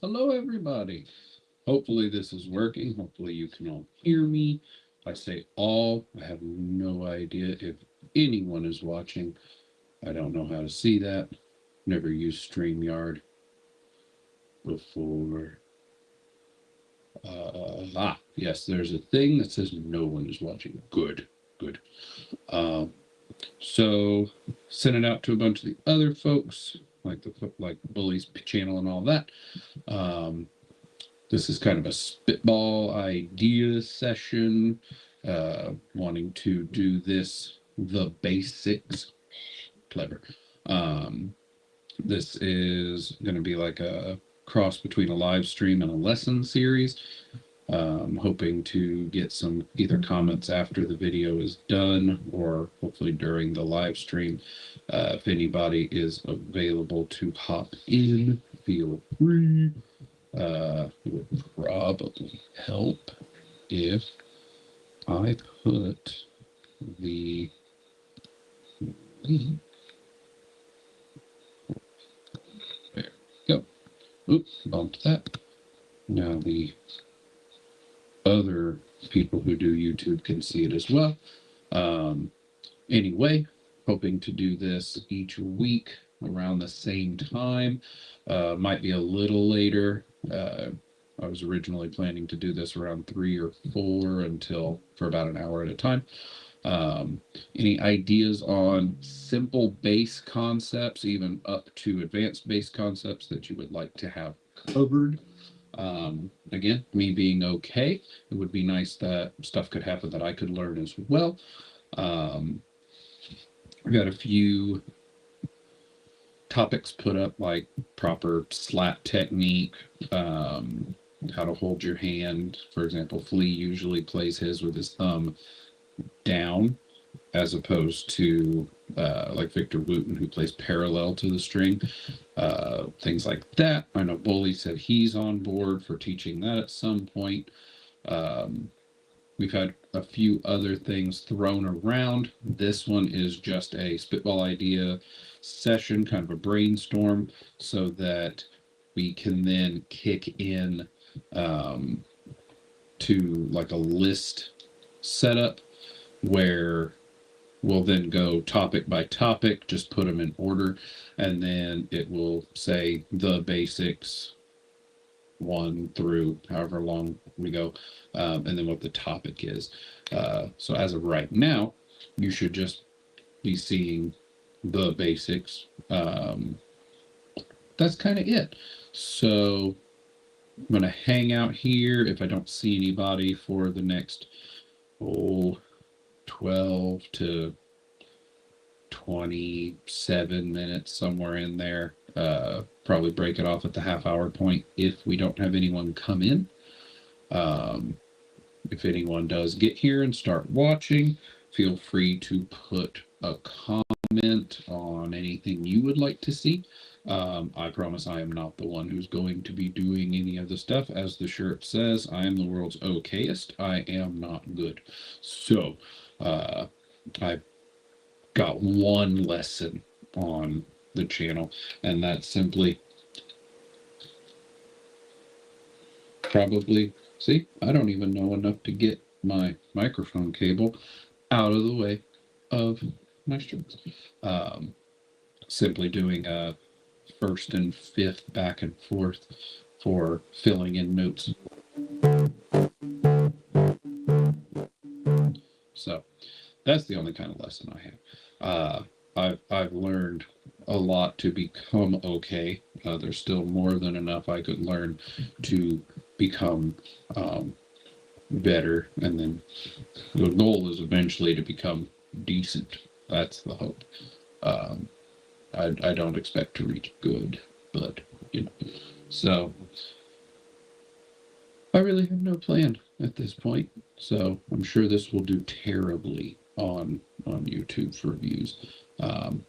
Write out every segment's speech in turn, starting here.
Hello, everybody. Hopefully, this is working. Hopefully, you can all hear me. I say all. I have no idea if anyone is watching. I don't know how to see that. Never used StreamYard before. Yes, there's a thing that says no one is watching. Good, good. Um, so send it out to a bunch of the other folks, like Bully's channel and all that. Um, This is kind of a spitball idea session, wanting to do this, the basics. Clever. Um, this is going to be like a cross between a live stream and a lesson series. Hoping to get some either comments after the video is done or hopefully during the live stream. If anybody is available to hop in, feel free. It would probably help if I put the link. There we go. Oops, bumped that. Now the other people who do YouTube can see it as well. Anyway, hoping to do this each week around the same time. Might be a little later. I was originally planning to do this around 3 or 4 until for about an hour at a time. Any ideas on simple base concepts, even up to advanced base concepts that you would like to have covered? Again, me being okay, it would be nice that stuff could happen that I could learn as well. I've got a few topics put up, like proper slap technique, how to hold your hand. For example, Flea usually plays his with his thumb down, as opposed to like Victor Wooten, who plays parallel to the string. Things like that. I know Bully said he's on board for teaching that at some point. We've had a few other things thrown around. This one is just a spitball idea session, kind of a brainstorm, so that we can then kick in to like a list setup where we'll then go topic by topic, just put them in order, and then it will say the basics 1 through however long we go, and then what the topic is. So as of right now, you should just be seeing the basics. That's kind of it. So I'm going to hang out here if I don't see anybody for the next 12 to 27 minutes, somewhere in there. Probably break it off at the half-hour point if we don't have anyone come in. If anyone does get here and start watching, feel free to put a comment on anything you would like to see. I promise I am not the one who's going to be doing any of the stuff. As the shirt says, I am the world's okayest. I am not good. So I've got one lesson on the channel, and that's simply probably, see, I don't even know enough to get my microphone cable out of the way of my strings. Simply doing a first and fifth back and forth for filling in notes. So that's the only kind of lesson I have. I've learned a lot to become okay. There's still more than enough I could learn to become better, and then the goal is eventually to become decent. That's the hope. I don't expect to reach good, but you know. So I really have no plan at this point. So I'm sure this will do terribly on YouTube for views,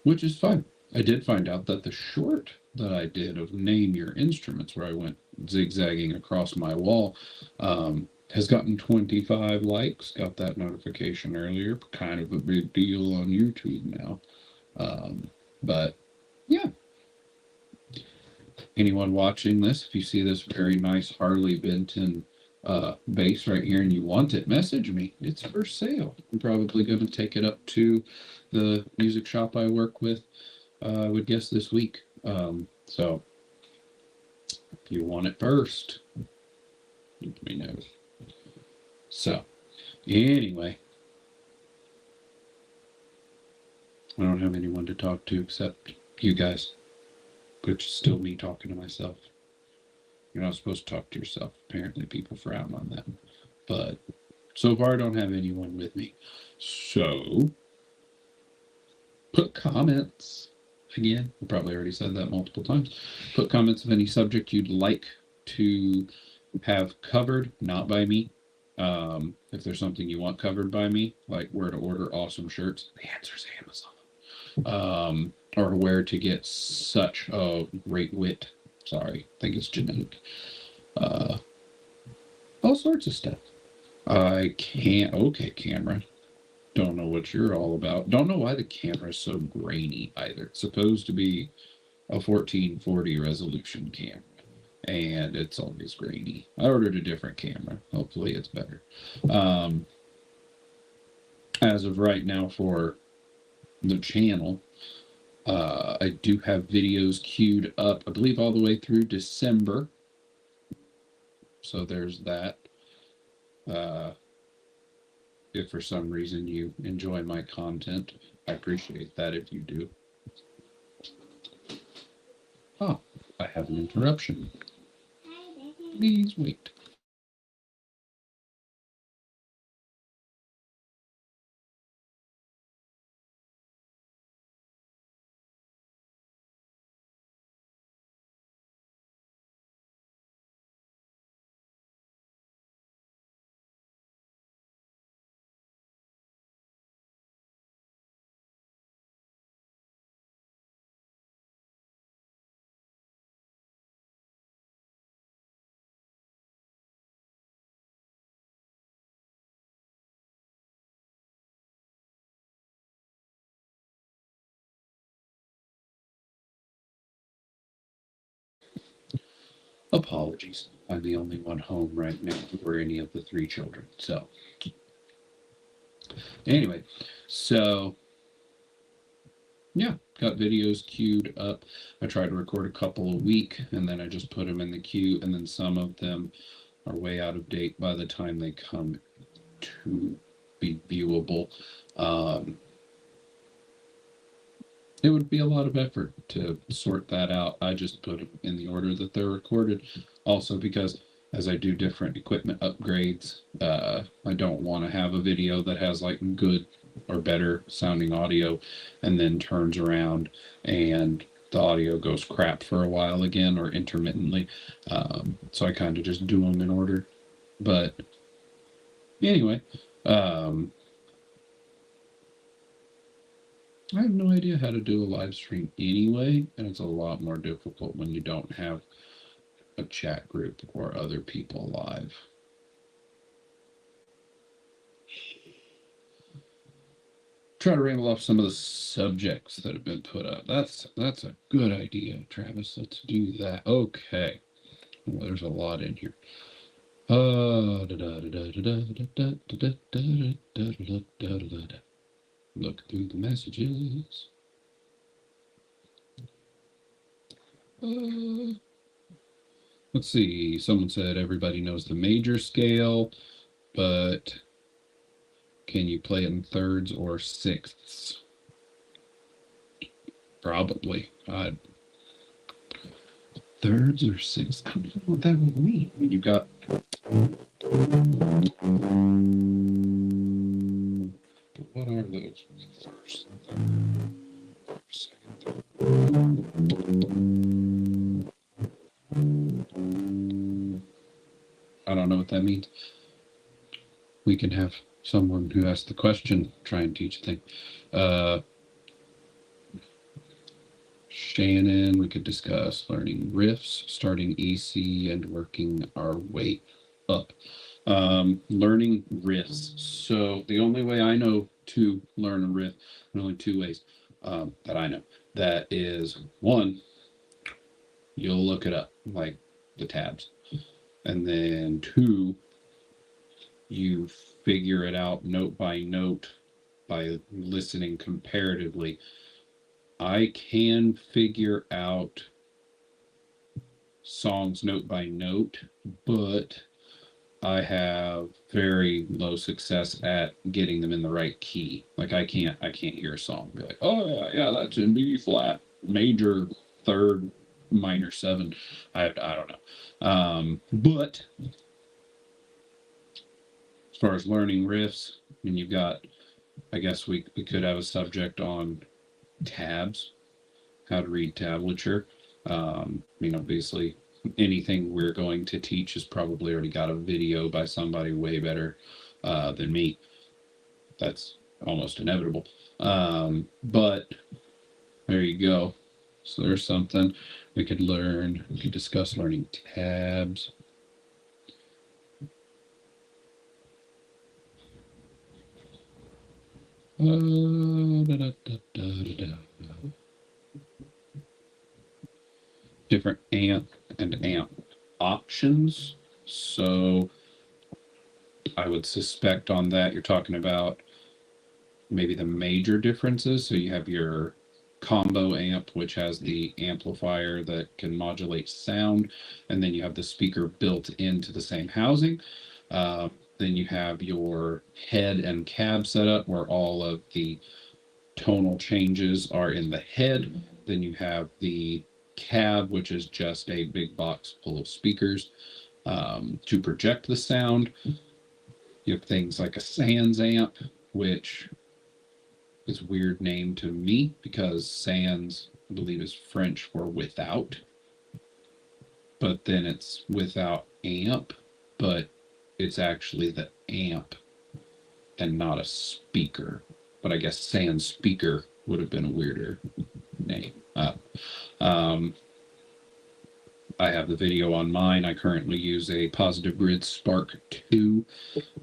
which is fine. I did find out that the short that I did of Name Your Instruments, where I went zigzagging across my wall, has gotten 25 likes. Got that notification earlier. Kind of a big deal on YouTube now. But yeah. anyone watching this, if you see this very nice Harley Benton bass right here and you want it, message me. It's for sale. I'm probably going to take it up to the music shop I work with, I would guess this week. So if you want it first, let me know. So anyway, I don't have anyone to talk to except you guys, which is still me talking to myself. You're not supposed to talk to yourself. Apparently people frown on that. But so far I don't have anyone with me. So put comments. Again, I probably already said that multiple times. Put comments of any subject you'd like to have covered, not by me. If there's something you want covered by me, like where to order awesome shirts, the answer is Amazon. Or where to get such a great wit. Sorry, I think it's genetic. All sorts of stuff. I can't. Okay, camera. Don't know what you're all about. Don't know why the camera is so grainy either. It's supposed to be a 1440 resolution camera, and it's always grainy. I ordered a different camera. Hopefully it's better. As of right now for the channel, I do have videos queued up, I believe all the way through December. So there's that. If for some reason you enjoy my content, I appreciate that if you do. Oh, I have an interruption. Please wait. Apologies. I'm the only one home right now for any of the three children. So anyway, so yeah, got videos queued up. I try to record a couple a week and then I just put them in the queue, and then some of them are way out of date by the time they come to be viewable. It would be a lot of effort to sort that out. I just put them in the order that they're recorded. Also because as I do different equipment upgrades, I don't want to have a video that has like good or better sounding audio and then turns around and the audio goes crap for a while again or intermittently. So I kind of just do them in order. But anyway, I have no idea how to do a live stream anyway, and it's a lot more difficult when you don't have a chat group or other people live. Try to ramble off some of the subjects that have been put up. That's a good idea, Travis. Let's do that. Okay. Well, there's a lot in here. Look through the messages. Let's see. Someone said everybody knows the major scale, but can you play it in thirds or sixths? Probably. Thirds or sixths? I don't know what that would mean. I mean, you've got. What are those? First, second. I don't know what that means. We can have someone who asked the question try and teach a thing. Shannon, we could discuss learning riffs, starting EC, and working our way up. Learning riffs. So the only way I know to learn a riff, and only two ways that I know, that is one, you'll look it up, like the tabs. And then 2, you figure it out note by note by listening comparatively. I can figure out songs note by note, but I have very low success at getting them in the right key. Like I can't hear a song and be like, oh yeah, that's in B flat major third minor 7. I don't know. But as far as learning riffs, I mean, you've got, I guess we could have a subject on tabs, how to read tablature. I mean, obviously, anything we're going to teach has probably already got a video by somebody way better than me. That's almost inevitable. But there you go. So there's something we could learn. We could discuss learning tabs. Different amp and amp options. So I would suspect on that you're talking about maybe the major differences. So you have your combo amp, which has the amplifier that can modulate sound, and then you have the speaker built into the same housing. Then you have your head and cab setup where all of the tonal changes are in the head. Then you have the cab, which is just a big box full of speakers to project the sound. You have things like a sans amp, which is a weird name to me because sans, I believe, is French for without. But then it's without amp, but it's actually the amp and not a speaker. But I guess sans speaker would have been a weirder name. I have the video on mine. I currently use a Positive Grid Spark 2.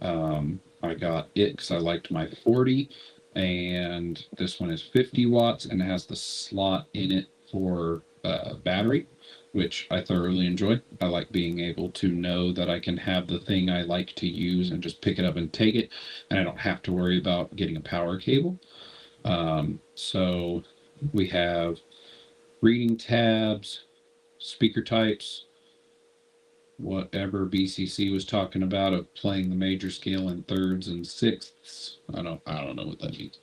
I got it because I liked my 40, and this one is 50 watts and it has the slot in it for battery, which I thoroughly enjoy. I like being able to know that I can have the thing I like to use and just pick it up and take it, and I don't have to worry about getting a power cable. So we have reading tabs, speaker types, whatever BCC was talking about of playing the major scale in thirds and sixths. I don't know what that means.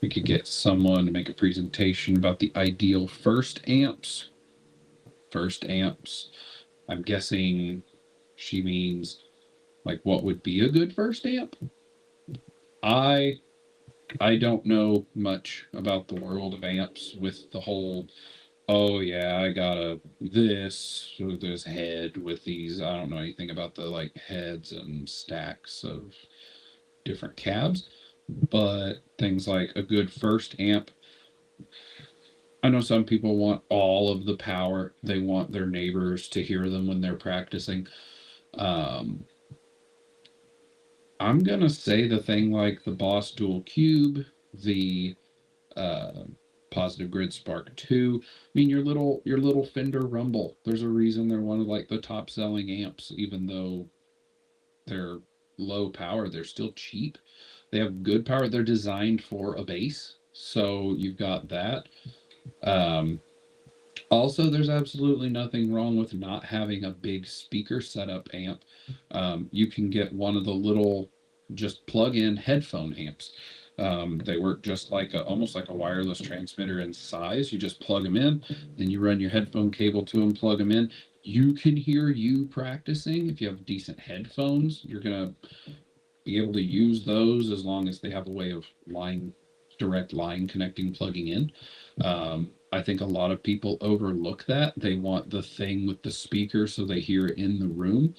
We could get someone to make a presentation about the ideal first amps. First amps. I'm guessing she means like what would be a good first amp. I don't know much about the world of amps with the whole, oh yeah, I got this head with these. I don't know anything about the like heads and stacks of different cabs, but things like a good first amp. I know some people want all of the power. They want their neighbors to hear them when they're practicing. I'm gonna say the thing like the Boss Dual Cube, the Positive Grid Spark 2. I mean, your little Fender Rumble. There's a reason they're one of like the top selling amps, even though they're low power. They're still cheap. They have good power. They're designed for a bass, so you've got that. Also, there's absolutely nothing wrong with not having a big speaker setup amp. You can get one of the little just plug-in headphone amps. They work just like almost like a wireless transmitter in size. You just plug them in, then you run your headphone cable to them, plug them in. You can hear you practicing. If you have decent headphones, you're gonna be able to use those as long as they have a way of direct line connecting, plugging in. I think a lot of people overlook that. They want the thing with the speaker so they hear it in the room.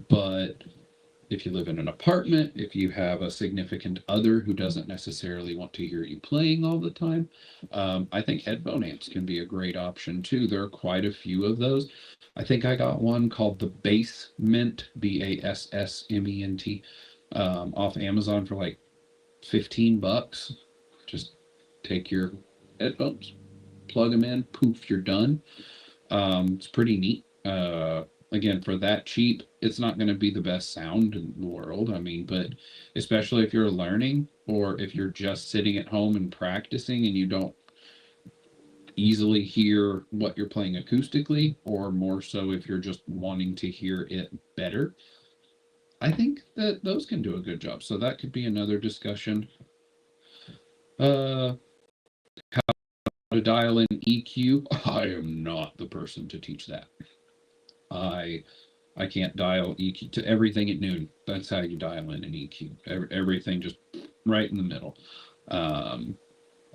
But if you live in an apartment, if you have a significant other who doesn't necessarily want to hear you playing all the time, I think headphone amps can be a great option too. There are quite a few of those. I think I got one called the Bassment, BASSment, off Amazon for like $15. Just take your headphones, plug them in, poof, you're done. It's pretty neat. Again, for that cheap, it's not going to be the best sound in the world. I mean, but especially if you're learning or if you're just sitting at home and practicing and you don't easily hear what you're playing acoustically, or more so if you're just wanting to hear it better, I think that those can do a good job. So that could be another discussion. How to dial in EQ. I am not the person to teach that. I can't dial EQ to everything at noon. That's how you dial in an EQ. Everything just right in the middle.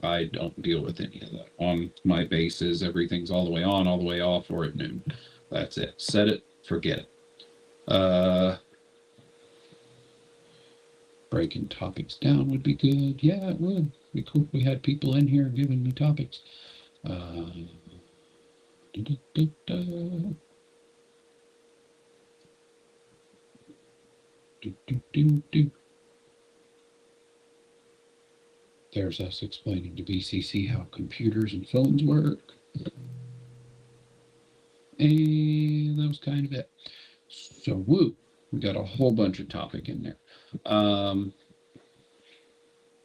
I don't deal with any of that. On my basses, everything's all the way on, all the way off, or at noon. That's it. Set it, forget it. Breaking topics down would be good. Yeah, it would be cool if we had people in here giving me topics. There's us explaining to BCC how computers and phones work. And that was kind of it. So, woo, we got a whole bunch of topic in there.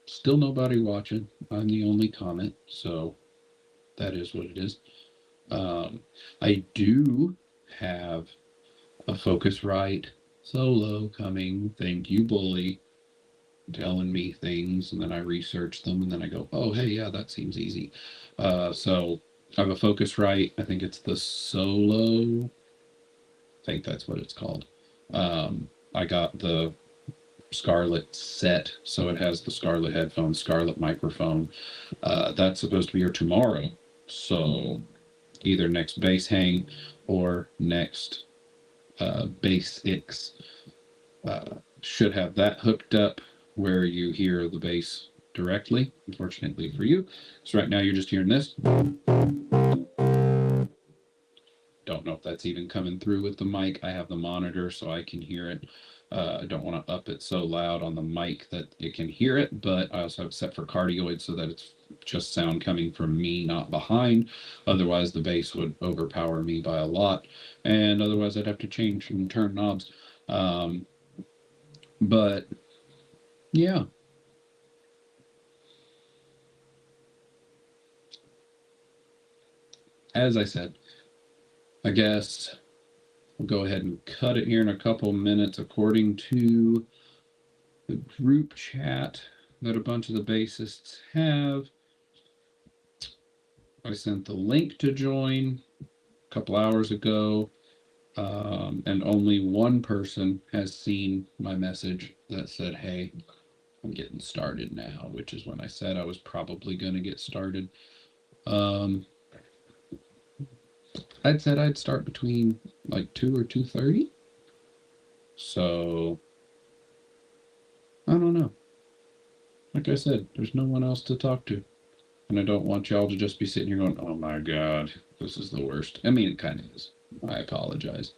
Still nobody watching. I'm the only comment, so that is what it is. I do have a Focusrite solo coming. Thank you, Bully, telling me things, and then I research them, and then I go, oh, hey, yeah, that seems easy. So I have a Focusrite. I think it's the Solo. I think that's what it's called. I got the Scarlett set, so it has the Scarlett headphones, Scarlett microphone. That's supposed to be here tomorrow. So either next bass hang or next BASSics should have that hooked up where you hear the bass directly, unfortunately for you. So right now you're just hearing this. Don't know if that's even coming through with the mic. I have the monitor so I can hear it. I don't want to up it so loud on the mic that it can hear it, but I also have it set for cardioid so that it's just sound coming from me, not behind. Otherwise, the bass would overpower me by a lot, and otherwise I'd have to change and turn knobs. But yeah. As I said, I guess we'll go ahead and cut it here in a couple minutes according to the group chat that a bunch of the bassists have. I sent the link to join a couple hours ago, and only one person has seen my message that said, hey, I'm getting started now, which is when I said I was probably going to get started. I'd said I'd start between like 2 or 2:30. So, I don't know. Like I said, there's no one else to talk to. And I don't want y'all to just be sitting here going, oh my God, this is the worst. I mean, it kind of is. I apologize.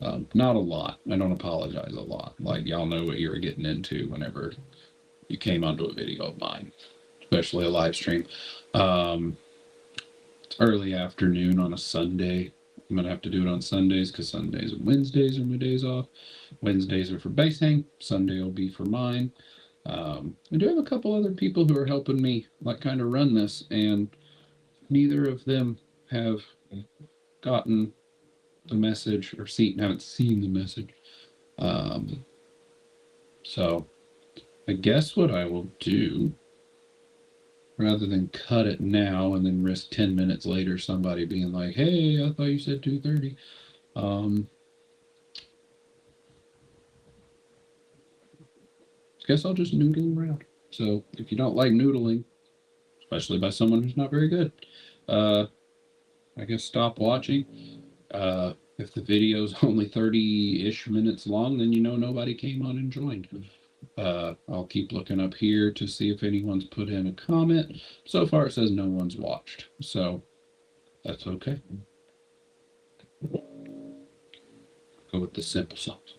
Not a lot. I don't apologize a lot. Like, y'all know what you were getting into whenever you came onto a video of mine, especially a live stream. It's early afternoon on a Sunday. I'm going to have to do it on Sundays because Sundays and Wednesdays are my days off. Wednesdays are for bass hang. Sunday will be for mine. I do have a couple other people who are helping me like kind of run this, and neither of them have gotten the message or haven't seen the message. So I guess what I will do, rather than cut it now and then risk 10 minutes later somebody being like, hey, I thought you said 2:30. Guess I'll just noodle around. So if you don't like noodling, especially by someone who's not very good, I guess stop watching. If the video's only 30-ish minutes long, then you know nobody came on and joined. I'll keep looking up here to see if anyone's put in a comment. So far it says no one's watched, so that's okay. Go with the simple songs.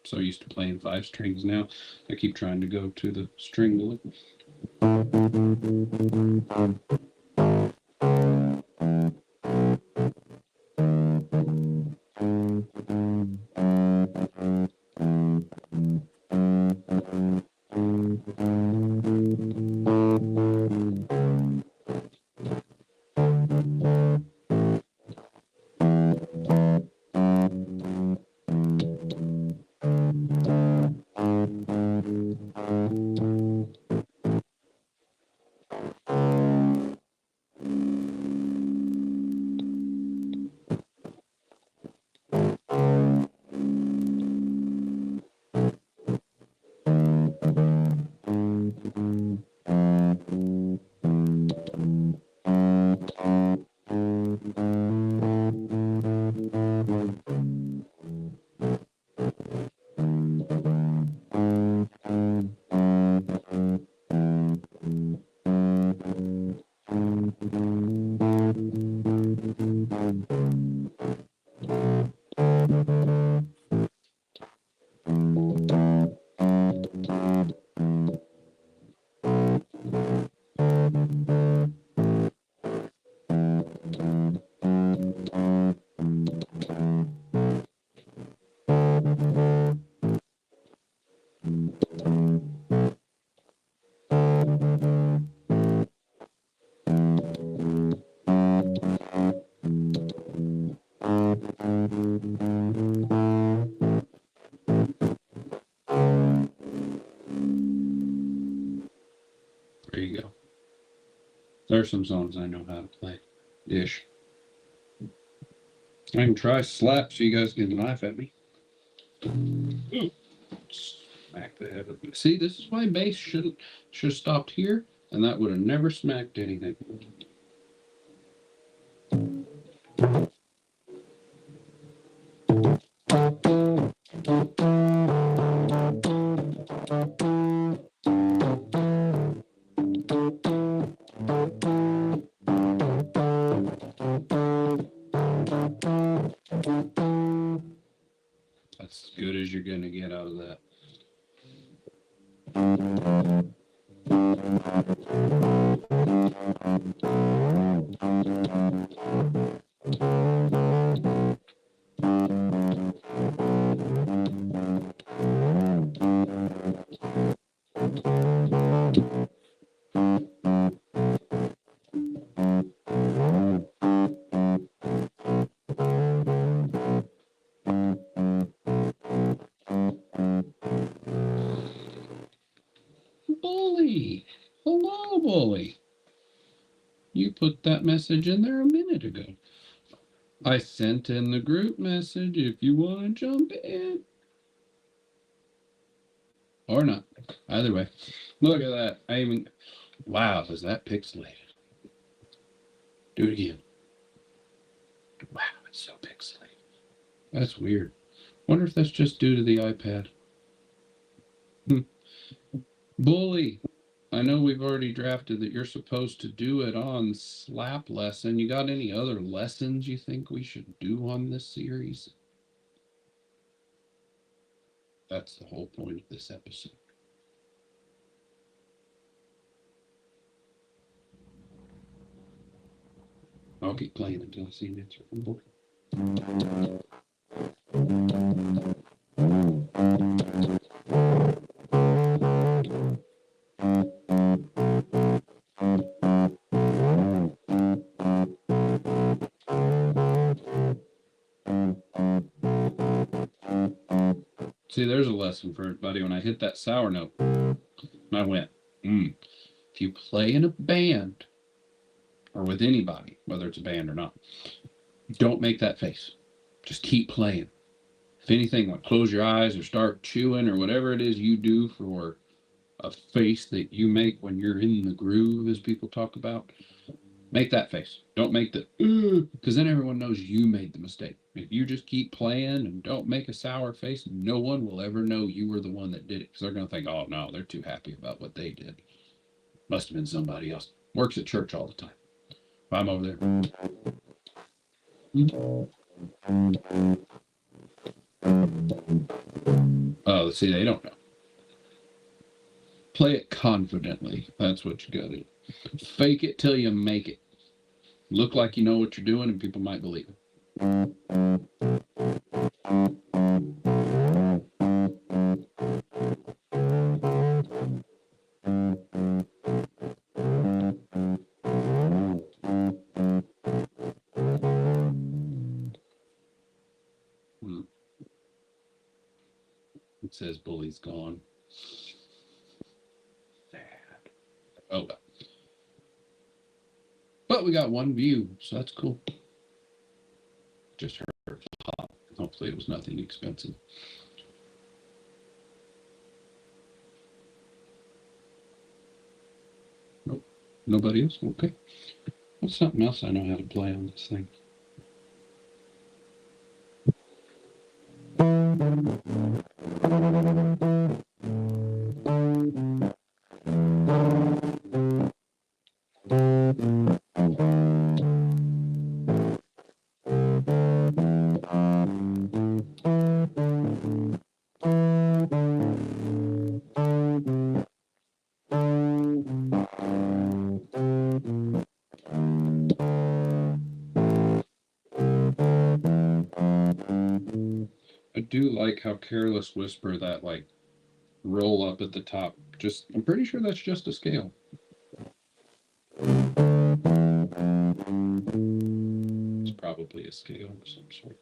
So used to playing 5 strings now, I keep trying to go to the string to look. There you go. There's some songs I know how to play. Ish. I can try slap so you guys can laugh at me. Ooh. Smack the head of it. See, this is why bass should have stopped here, and that would have never smacked anything. That's as good as you're going to get out of that. Bully! Hello, Bully. You put that message in there a minute ago. I sent in the group message if you want to jump in. Or not. Either way. Look at that. I even... Wow, is that pixelated? Do it again. Wow, it's so pixelated. That's weird. Wonder if that's just due to the iPad. Bully, I know we've already drafted that you're supposed to do it on Slap Lesson. You got any other lessons you think we should do on this series? That's the whole point of this episode. I'll keep playing until I see an answer from Bully. See, there's a lesson for everybody. When I hit that sour note, I went, If you play in a band or with anybody, whether it's a band or not, don't make that face. Just keep playing. If anything, like close your eyes or start chewing or whatever it is you do for a face that you make when you're in the groove, as people talk about, make that face. Don't make the because then everyone knows you made the mistake. If you just keep playing and don't make a sour face, no one will ever know you were the one that did it, because they're going to think, oh no, they're too happy about what they did. Must have been somebody else. Works at church all the time. If I'm over there. Oh, see, they don't know. Play it confidently. That's what you got to do. Fake it till you make it. Look like you know what you're doing, and people might believe it. It says Bully's gone. Sad. Oh, well. But we got one view, so that's cool. Just heard pop. Hopefully it was nothing expensive. Nope. Nobody else? Okay. What's something else I know how to play on this thing? I do like how Careless Whisper, that like roll up at the top, just I'm pretty sure that's just a scale. It's probably a scale of some sort.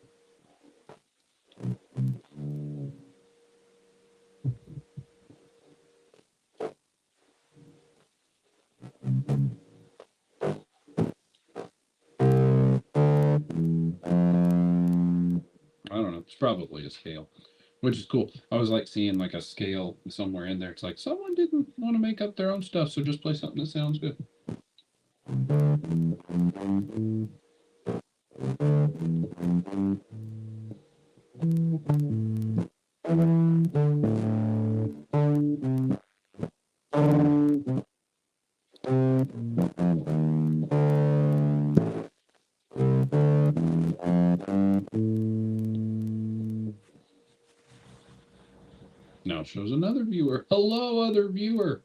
I don't know. It's probably a scale, which is cool. I was like seeing like a scale somewhere in there. It's like someone didn't want to make up their own stuff, so just play something that sounds good. Now shows another viewer. Hello, other viewer.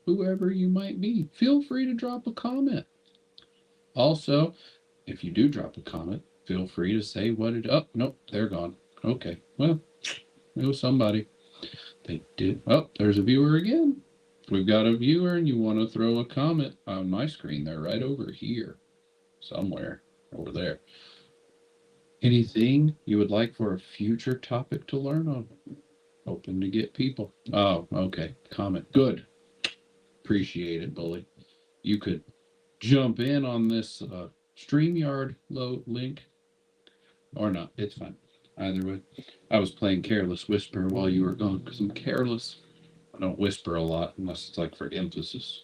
Whoever you might be, feel free to drop a comment. Also, if you do drop a comment, feel free to say what it... Oh, nope, they're gone. Okay, well, it was somebody. They did... Oh, there's a viewer again. If we've got a viewer and you want to throw a comment on my screen, they're right over here. Somewhere over there. Anything you would like for a future topic to learn on? Open to get people. Oh, okay. Comment. Good. Appreciate it, Bully. You could jump in on this StreamYard link or not. It's fine. Either way. I was playing Careless Whisper while you were gone because I'm careless. I don't whisper a lot unless it's like for emphasis.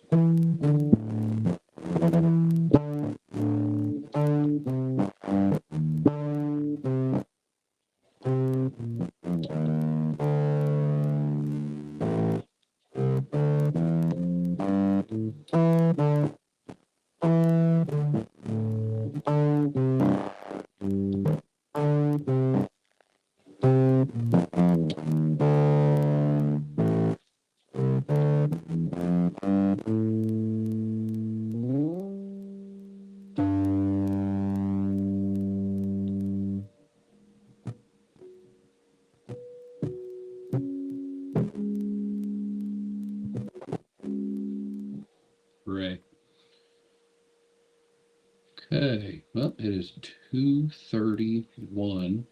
Hooray. Okay, well, it is 2:31.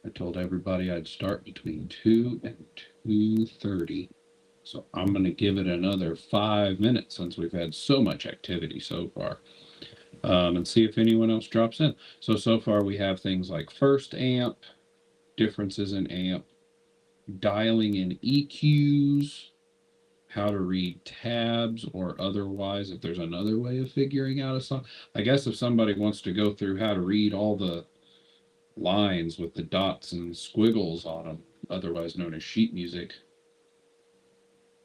I told everybody I'd start between 2 and 2:30. So I'm going to give it another 5 minutes since we've had so much activity so far, and see if anyone else drops in. So far we have things like first amp, differences in amp, dialing in EQs, how to read tabs or otherwise if there's another way of figuring out a song. I guess if somebody wants to go through how to read all the lines with the dots and squiggles on them, otherwise known as sheet music.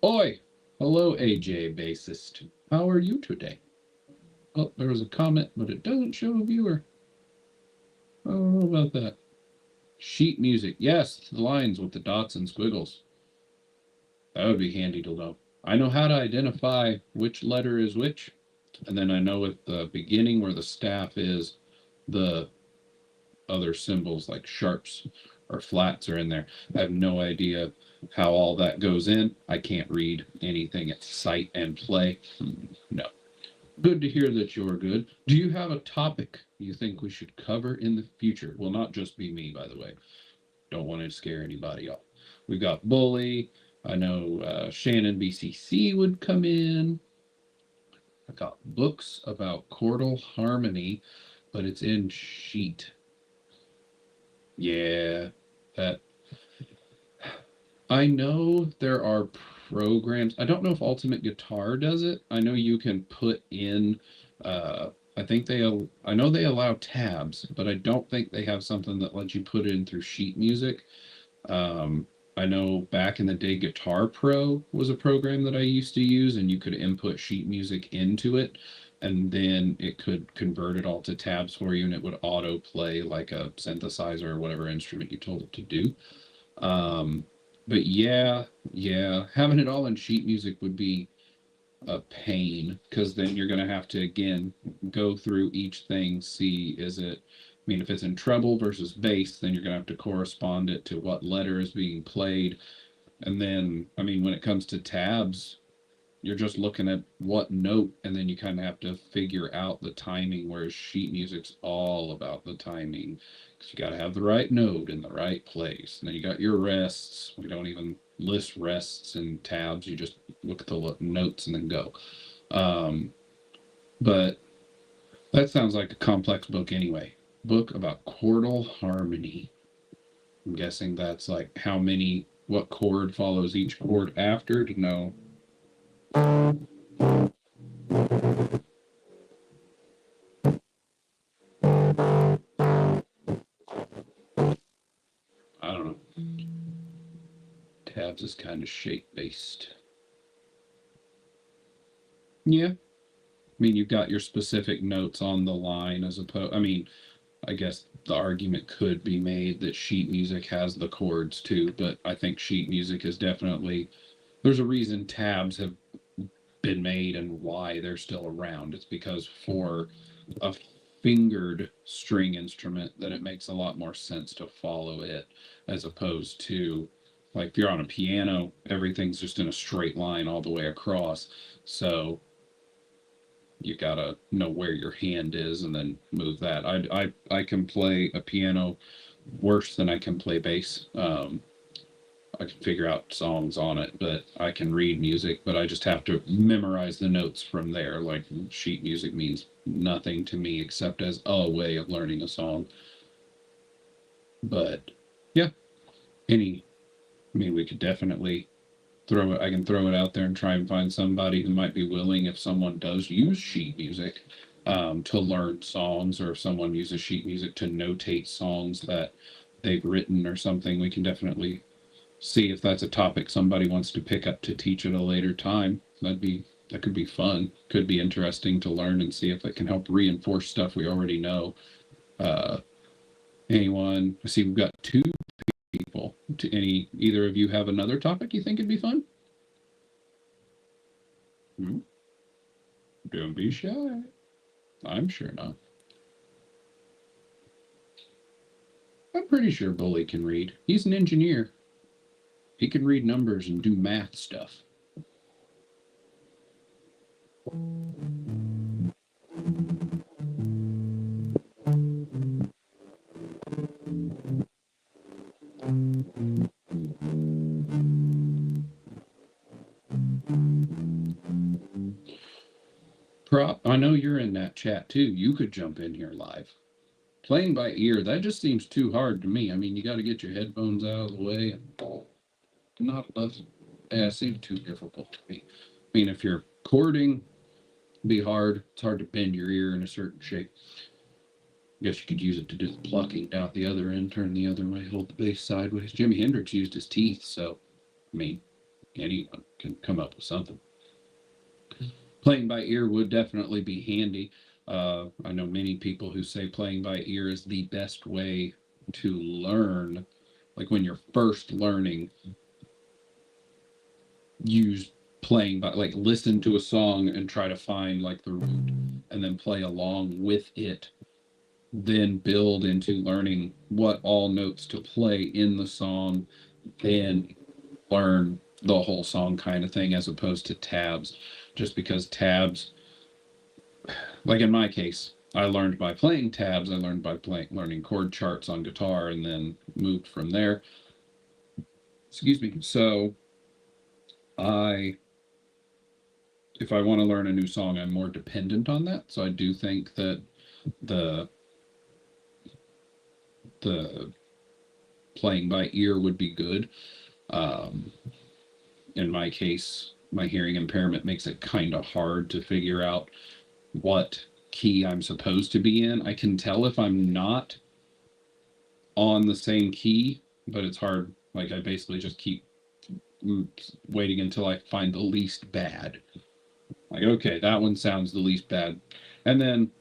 Oi! Hello, AJ bassist. How are you today? Oh, there was a comment, but it doesn't show a viewer. I don't know about that. Sheet music. Yes, the lines with the dots and squiggles. That would be handy to know. I know how to identify which letter is which, and then I know at the beginning where the staff is, the other symbols like sharps or flats are in there. I have no idea how all that goes in. I can't read anything at sight and play. No. Good to hear that you're good. Do you have a topic you think we should cover in the future? Will not just be me, by the way. Don't want to scare anybody off. We've got Bully. I know Shannon BCC would come in. I got books about chordal harmony, but it's in sheet. Yeah, that. I know there are programs. I don't know if Ultimate Guitar does it. I know you can put in. I think I know they allow tabs, but I don't think they have something that lets you put it in through sheet music. I know back in the day, Guitar Pro was a program that I used to use, and you could input sheet music into it, and then it could convert it all to tabs for you, and it would auto play like a synthesizer or whatever instrument you told it to do. But yeah, having it all in sheet music would be a pain because then you're going to have to again go through each thing, see I mean, if it's in treble versus bass, then you're going to have to correspond it to what letter is being played. And then, I mean, when it comes to tabs, you're just looking at what note, and then you kind of have to figure out the timing, whereas sheet music's all about the timing. Because you got to have the right note in the right place. And then you got your rests. We don't even list rests and tabs. You just look at the notes and then go. But that sounds like a complex book anyway. Book about chordal harmony. I'm guessing that's like what chord follows each chord after to know. I don't know. Tabs is kind of shape based. Yeah. I mean, you've got your specific notes on the line as opposed, I mean, I guess the argument could be made that sheet music has the chords too, but I think sheet music is definitely, there's a reason tabs have been made and why they're still around. It's because for a fingered string instrument that it makes a lot more sense to follow it as opposed to like if you're on a piano, everything's just in a straight line all the way across. So you gotta know where your hand is and then move that. I can play a piano worse than I can play bass. I can figure out songs on it, but I can read music, but I just have to memorize the notes from there. Like sheet music means nothing to me except as a way of learning a song. But yeah, I mean, we could definitely throw it. I can throw it out there and try and find somebody who might be willing, if someone does use sheet music, to learn songs, or if someone uses sheet music to notate songs that they've written or something. We can definitely see if that's a topic somebody wants to pick up to teach at a later time. That could be fun. Could be interesting to learn and see if it can help reinforce stuff we already know. Uh, anyone? I see we've got two people. Either of you have another topic you think would be fun? Hmm? Don't be shy. I'm sure not. I'm pretty sure Bully can read. He's an engineer. He can read numbers and do math stuff. Prop, I know you're in that chat too. You could jump in here live. Playing by ear, that just seems too hard to me. I mean, you got to get your headphones out of the way, and not enough. Yeah, it seems too difficult to me. I mean, if you're chording, it'd be hard. It's hard to bend your ear in a certain shape. I guess you could use it to do the plucking down the other end, turn the other way, hold the bass sideways. Jimi Hendrix used his teeth, so I mean, anyone can come up with something. Playing by ear would definitely be handy. I know many people who say playing by ear is the best way to learn. Like when you're first learning, use playing by, like, listen to a song and try to find like the root and then play along with it, then build into learning what all notes to play in the song, then learn the whole song kind of thing, as opposed to tabs. Just because tabs, like in my case, I learned by playing tabs. I learned by learning chord charts on guitar, and then moved from there. Excuse me. So if I want to learn a new song, I'm more dependent on that. So I do think that the the playing by ear would be good. In my case, my hearing impairment makes it kind of hard to figure out what key I'm supposed to be in. I can tell if I'm not on the same key, but it's hard. Like I basically just keep waiting until I find the least bad. Like, okay, that one sounds the least bad. And then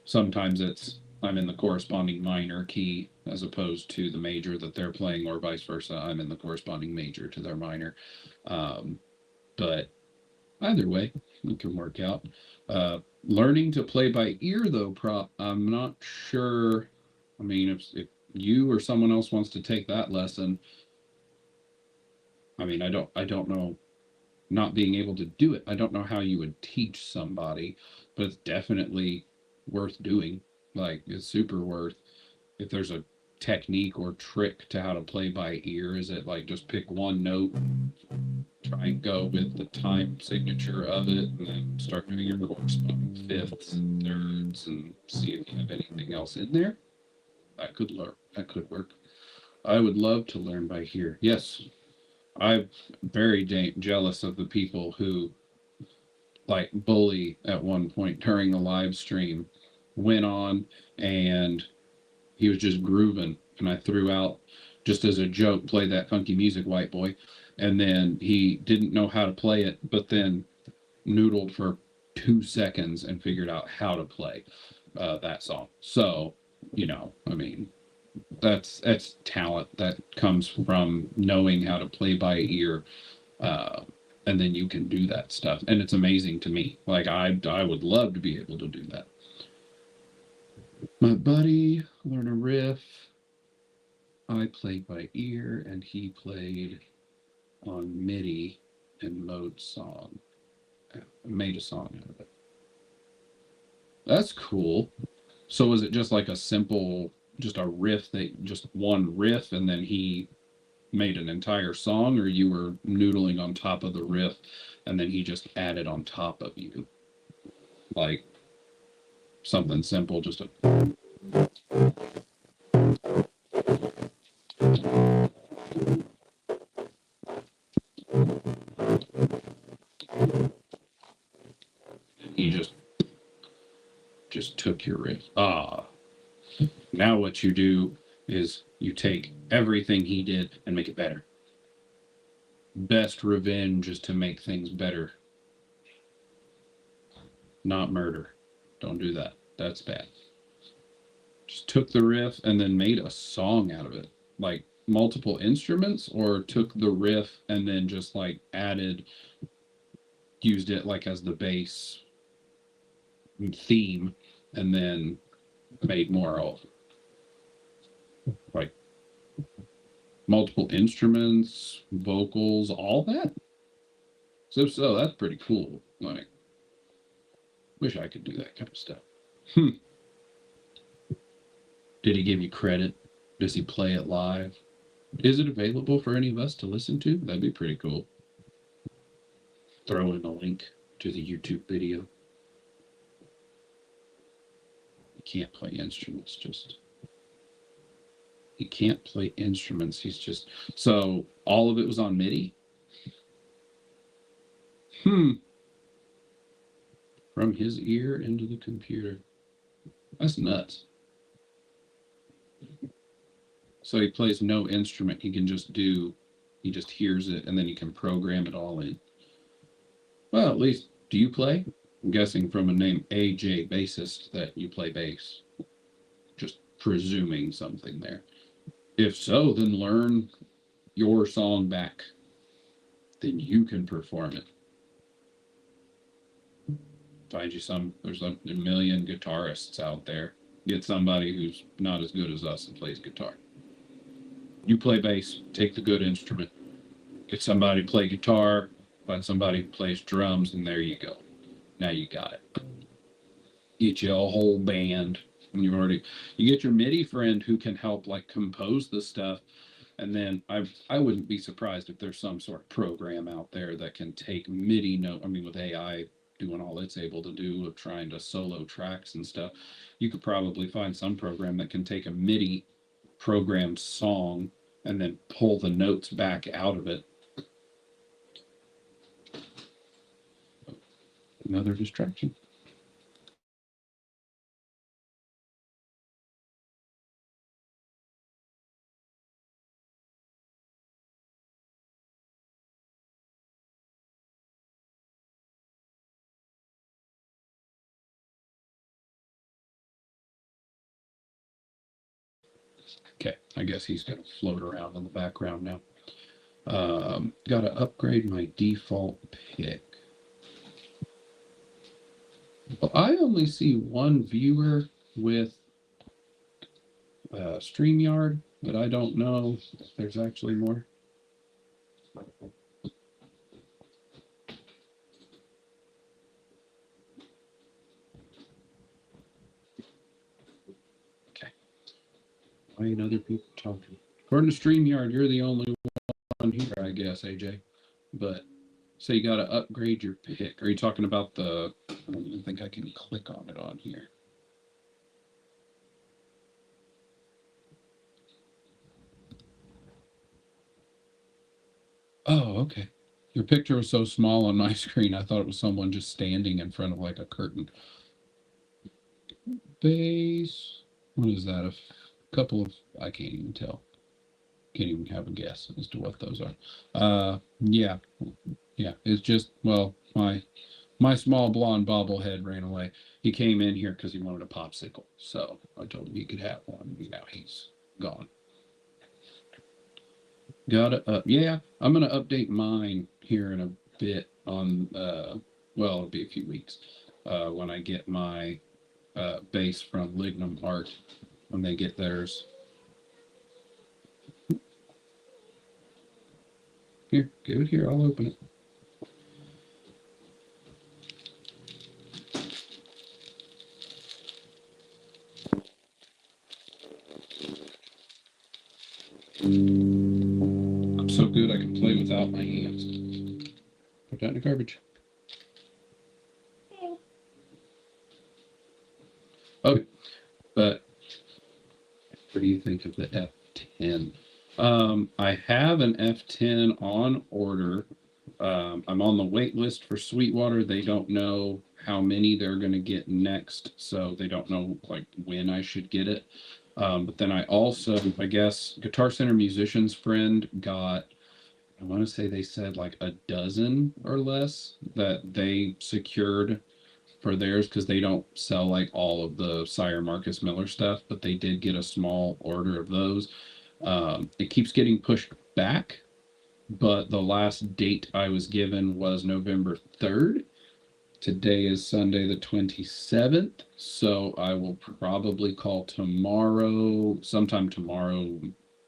sometimes I'm in the corresponding minor key as opposed to the major that they're playing, or vice versa. I'm in the corresponding major to their minor. But either way, it can work out. Learning to play by ear, though, I'm not sure. I mean, if you or someone else wants to take that lesson, I mean, I don't know. Not being able to do it, I don't know how you would teach somebody, but it's definitely worth doing. Like, it's super worth. If there's a technique or trick to how to play by ear, is it like just pick one note, try and go with the time signature of it, and then start doing your corresponding fifths and thirds, and see if you have anything else in there? That could learn. That could work. I would love to learn by ear. Yes, I'm very jealous of the people who, like Bully at one point during the live stream, went on and he was just grooving, and I threw out, just as a joke, play that funky music, white boy. And then he didn't know how to play it, but then noodled for 2 seconds and figured out how to play that song. So, I mean, that's talent that comes from knowing how to play by ear. And then you can do that stuff, and it's amazing to me. Like, I would love to be able to do that. My buddy learned a riff. I played by ear, and he played on MIDI and mode song. Made a song out of it. That's cool. So was it just like a simple, just a riff, just one riff, and then he made an entire song, or you were noodling on top of the riff and then he just added on top of you? Like something simple, just a he just took your riff. Now what you do is you take everything he did and make it better. Best revenge is to make things better, not murder. Don't do that. That's bad. Just took the riff and then made a song out of it. Like multiple instruments, or took the riff and then just like used it like as the bass theme and then made more of like multiple instruments, vocals, all that. So that's pretty cool. Like, wish I could do that kind of stuff. Did he give you credit? Does he play it live? Is it available for any of us to listen to? That'd be pretty cool. Throw in a link to the YouTube video. He can't play instruments, he can't play instruments. He's just, so all of it was on MIDI? From his ear into the computer. That's nuts. So he plays no instrument. He just hears it and then you can program it all in. Well, at least, do you play? I'm guessing from a name AJ bassist that you play bass. Just presuming something there. If so, then learn your song back. Then you can perform it. Find you there's a million guitarists out there. Get somebody who's not as good as us and plays guitar. You play bass, take the good instrument. Get somebody to play guitar, find somebody who plays drums, and there you go. Now you got it. Get you a whole band. And you get your MIDI friend who can help like compose the stuff. And then I wouldn't be surprised if there's some sort of program out there that can take MIDI note. I mean, with AI doing all it's able to do of trying to solo tracks and stuff, you could probably find some program that can take a MIDI programmed song and then pull the notes back out of it. Another distraction. Okay, I guess he's going to float around in the background now. Got to upgrade my default pick. Well, I only see one viewer with StreamYard, but I don't know if there's actually more. Okay. Why ain't other people talking? According to StreamYard, you're the only one here, I guess, AJ. But so you got to upgrade your pick. Are you talking about I don't even think I can click on it on here. Oh, okay. Your picture was so small on my screen, I thought it was someone just standing in front of like a curtain. Bass. What is that? A couple of, I can't even tell. Can't even have a guess as to what those are. Yeah. It's just, well, my small blonde bobblehead ran away. He came in here because he wanted a popsicle. So I told him he could have one. Now he's gone. Yeah, I'm gonna update mine here in a bit on it'll be a few weeks when I get my bass from Lignum Art when they get theirs. Here, give it here, I'll open it. good I can play without my hands. Put that in the garbage. Okay, but what do you think of the F10? I have an F10 on order. I'm on the wait list for Sweetwater. They don't know how many they're going to get next, so they don't know like when I should get it. But then I also, I guess, Guitar Center Musicians Friend got, I want to say they said like a dozen or less that they secured for theirs because they don't sell like all of the Sire Marcus Miller stuff, but they did get a small order of those. It keeps getting pushed back, but the last date I was given was November 3rd. Today is Sunday the 27th, so I will probably call tomorrow, sometime tomorrow,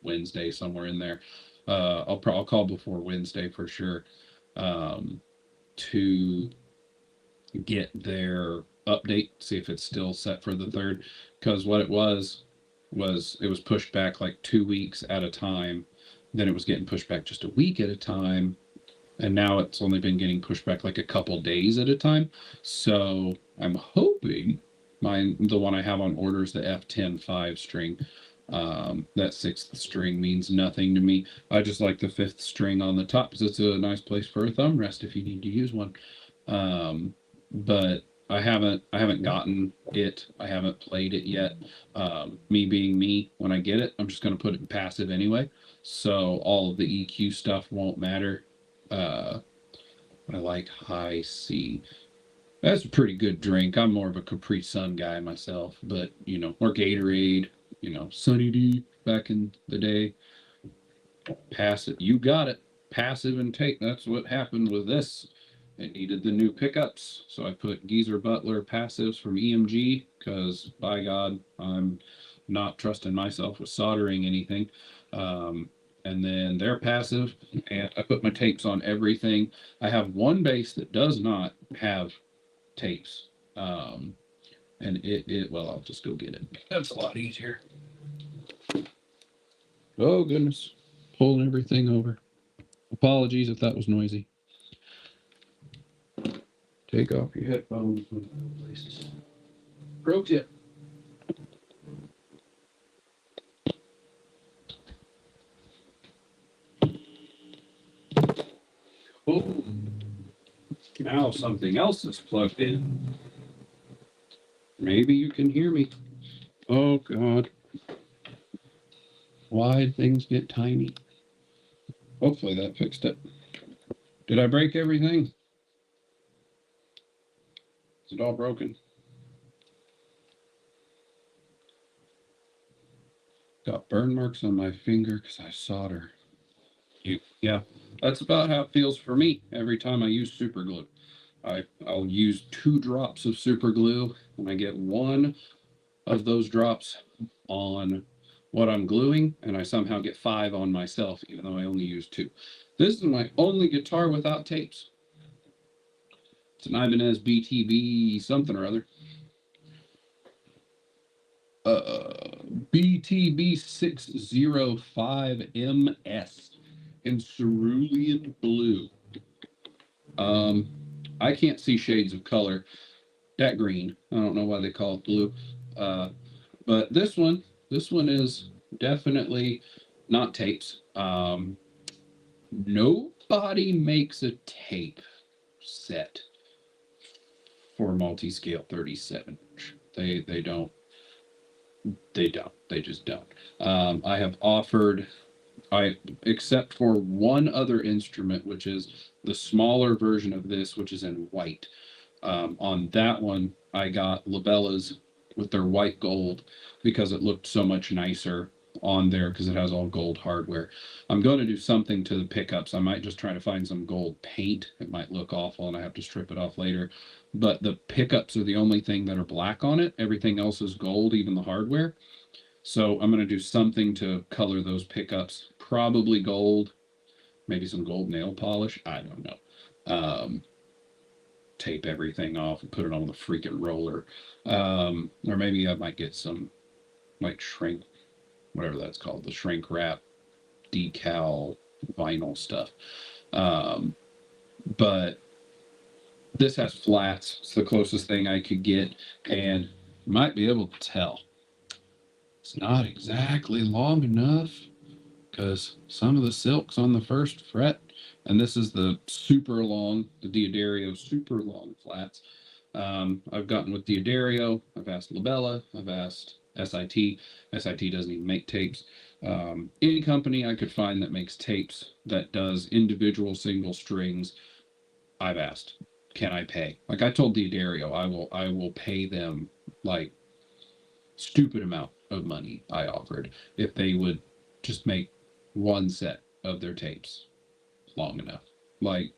Wednesday, somewhere in there. I'll call before Wednesday for sure, to get their update, see if it's still set for the 3rd, because what it was it was pushed back like 2 weeks at a time. Then it was getting pushed back just a week at a time. And now it's only been getting pushed back like a couple days at a time. So I'm hoping the one I have on order is the F10 5-string. That 6th string means nothing to me. I just like the 5th string on the top because it's a nice place for a thumb rest if you need to use one. But I haven't gotten it. I haven't played it yet. Me being me, when I get it, I'm just going to put it in passive anyway. So all of the EQ stuff won't matter. I like High C. That's a pretty good drink. I'm more of a Capri Sun guy myself, but or Gatorade, Sunny D back in the day. Passive, you got it. Passive and tape. That's what happened with this. It needed the new pickups, so I put Geezer Butler passives from EMG because, by God, I'm not trusting myself with soldering anything. And then they're passive, and I put my tapes on everything. I have one bass that does not have tapes, and well, I'll just go get it. That's a lot easier. Oh goodness, pulling everything over. Apologies if that was noisy. Take off your headphones when other places. Pro tip. Oh, now something else is plugged in. Maybe you can hear me. Oh God. Why'd things get tiny? Hopefully that fixed it. Did I break everything? Is it all broken? Got burn marks on my finger because I solder. Yeah, that's about how it feels for me every time I use super glue. I'll use 2 drops of super glue and I get 1 of those drops on what I'm gluing, and I somehow get 5 on myself, even though I only use 2. This is my only guitar without tapes. It's an Ibanez BTB something or other. BTB 605MS in cerulean blue. I can't see shades of color. That green, I don't know why they call it blue. But this one is definitely not tapes. Nobody makes a tape set for multi-scale 37 inch. They don't. They just don't. I have offered, except for one other instrument, which is the smaller version of this, which is in white. On that one, I got Labellas with their white gold because it looked so much nicer on there because it has all gold hardware. I'm going to do something to the pickups. I might just try to find some gold paint. It might look awful and I have to strip it off later. But the pickups are the only thing that are black on it. Everything else is gold, even the hardware. So I'm going to do something to color those pickups. Probably gold, maybe some gold nail polish. I don't know. Tape everything off and put it on the freaking roller. Or maybe I might get some like shrink, whatever that's called, the shrink wrap decal vinyl stuff. But this has flats. It's the closest thing I could get, and you might be able to tell it's not exactly long enough because some of the silk's on the first fret, and this is the super long, the Diodario super long flats. I've gotten with Diodario, I've asked Labella, I've asked SIT. SIT doesn't even make tapes. Any company I could find that makes tapes that does individual single strings, I've asked, can I pay? Like I told Diodario, I will pay them like stupid amount of money I offered if they would just make one set of their tapes long enough. Like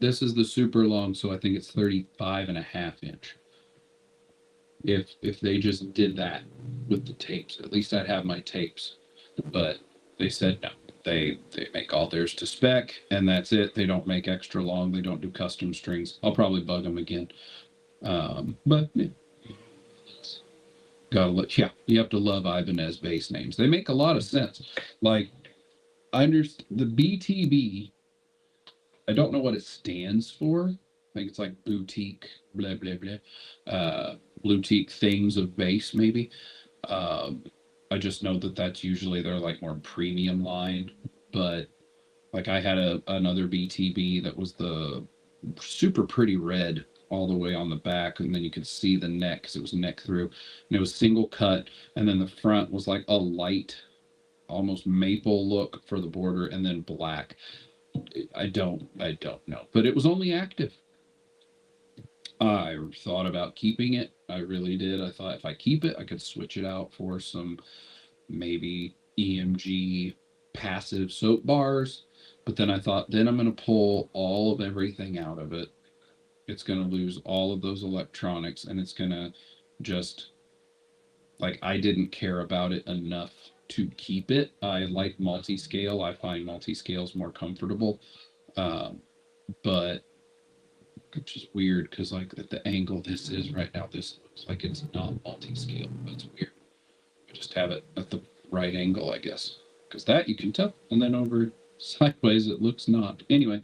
this is the super long, so I think it's 35.5 inch. If they just did that with the tapes, at least I'd have my tapes. But they said no. They make all theirs to spec, and that's it. They don't make extra long. They don't do custom strings. I'll probably bug them again. But yeah. You have to love Ibanez bass names. They make a lot of sense. Like I understand the BTB. I don't know what it stands for. I think it's like boutique, blah blah blah, boutique things of bass maybe. I just know that that's usually their like more premium line. But like I had another BTB that was the super pretty red all the way on the back, and then you could see the neck because it was neck through, and it was single cut, and then the front was like a light, almost maple look for the border, and then black. I don't know, but it was only active. I thought about keeping it. I really did. I thought if I keep it, I could switch it out for some maybe EMG passive soap bars. But then I thought, then I'm going to pull all of everything out of it. It's going to lose all of those electronics, and it's going to just like I didn't care about it enough to keep it. I like multi-scale. I find multi-scales more comfortable. But which is weird because like at the angle this is right now, this looks like it's not multi-scale. That's weird. I just have it at the right angle, I guess, because that you can tell, and then over sideways it looks not. Anyway,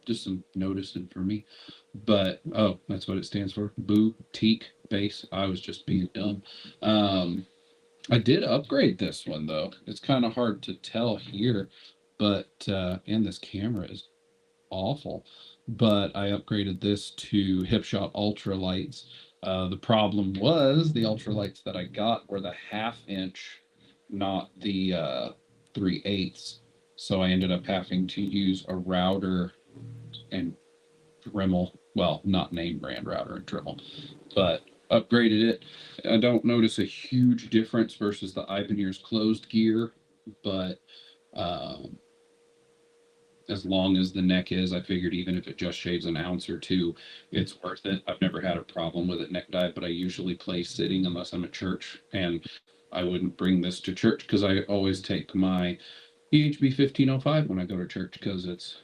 just some noticing for me. But oh, that's what it stands for, boutique bass. I was just being dumb. I did upgrade this one though. It's kind of hard to tell here, but and this camera is awful. But I upgraded this to Hipshot ultralights. The problem was the ultralights that I got were the 1/2 inch, not the 3/8. So I ended up having to use a router and Dremel. Well, not name brand router and Dremel, but upgraded it. I don't notice a huge difference versus the Ibanez closed gear, but as long as the neck is, I figured even if it just shaves an ounce or two, it's worth it. I've never had a problem with it neck dive, but I usually play sitting unless I'm at church, and I wouldn't bring this to church because I always take my EHB 1505 when I go to church because it's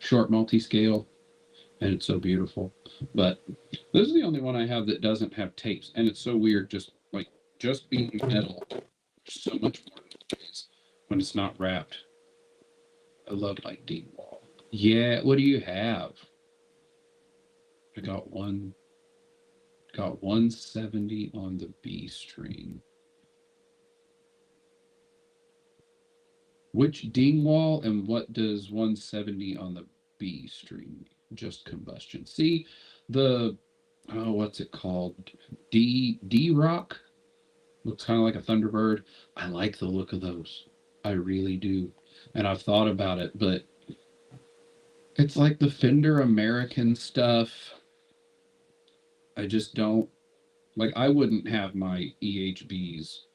short multi-scale and it's so beautiful. But this is the only one I have that doesn't have tapes, and it's so weird just being metal. There's so much more noise when it's not wrapped. I love my deep wall. Yeah, what do you have? I got 170 on the B string. Which Dingwall and what does 170 on the B string? Just combustion. See what's it called? D Rock? Looks kind of like a Thunderbird. I like the look of those. I really do. And I've thought about it, but it's like the Fender American stuff. I just don't like. I wouldn't have my EHBs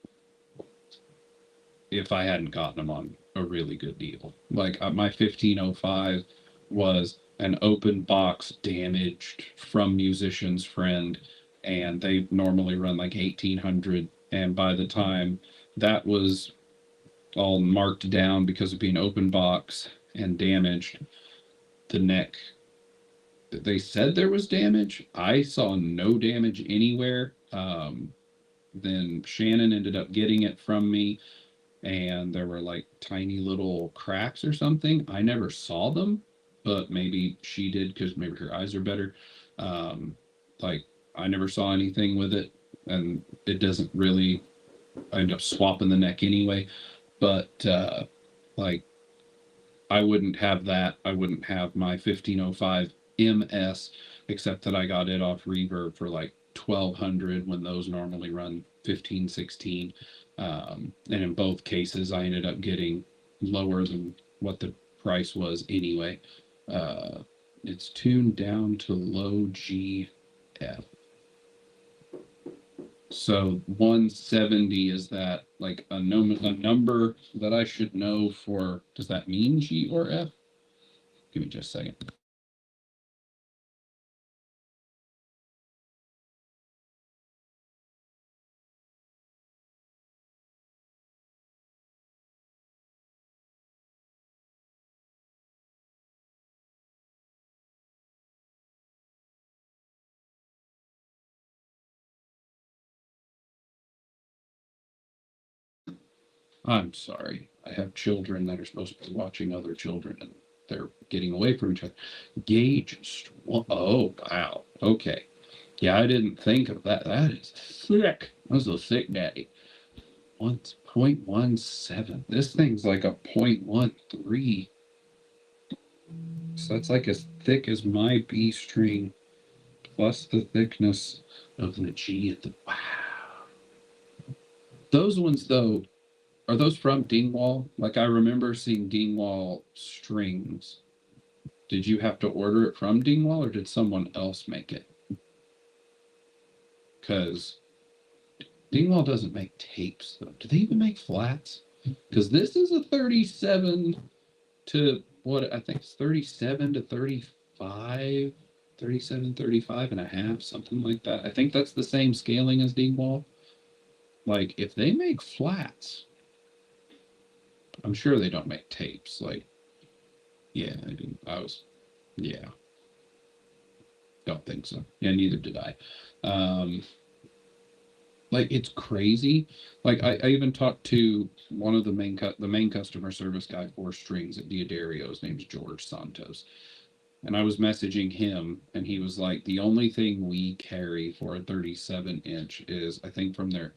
if I hadn't gotten them on a really good deal. Like my 1505 was an open box damaged from Musician's Friend, and they normally run like 1800. And by the time that was all marked down because of being open box and damaged, the neck, they said there was damage. I saw no damage anywhere. Then Shannon ended up getting it from me. and there were like tiny little cracks or something. I never saw them, but maybe she did because maybe her eyes are better. Um, like I never saw anything with it, and it doesn't really. I end up swapping the neck anyway, but like I wouldn't have that. I wouldn't have my 1505 MS, except that I got it off Reverb for like 1200 when those normally run 1516. And in both cases, I ended up getting lower than what the price was anyway. Uh, it's tuned down to low GF. So 170, is that like a number that I should know for, does that mean G or F? Give me just a second. I'm sorry. I have children that are supposed to be watching other children and they're getting away from each other. Gauge. Oh, wow. Okay. Yeah, I didn't think of that. That is thick. That's a thick daddy. 1.17. This thing's like a 0.13. So that's like as thick as my B string plus the thickness of the G at the. Wow. Those ones, though, are those from Dingwall? Like I remember seeing Dingwall strings. Did you have to order it from Dingwall or did someone else make it? Because Dingwall doesn't make tapes though. Do they even make flats? Because this is a 37 to what I think it's 37 to 35, 37, 35 and a half, something like that. I think that's the same scaling as Dingwall. Like if they make flats, I'm sure they don't make tapes. Like, yeah, yeah, don't think so. Yeah, neither did I. Um, like it's crazy. Like I even talked to one of the main customer service guy for strings at Diodario. His name's George Santos. And I was messaging him, and he was like, the only thing we carry for a 37-inch is, I think, from their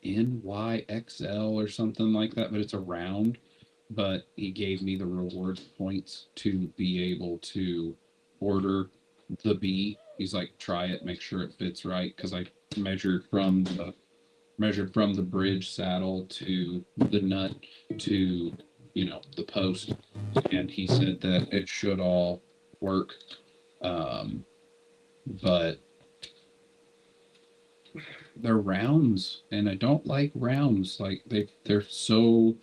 NYXL or something like that, but it's a round. But he gave me the reward points to be able to order the B. He's like, try it, make sure it fits right, because I measured from the bridge saddle to the nut to the post, and he said that it should all work. Um, but they're rounds, and I don't like rounds. Like they're so,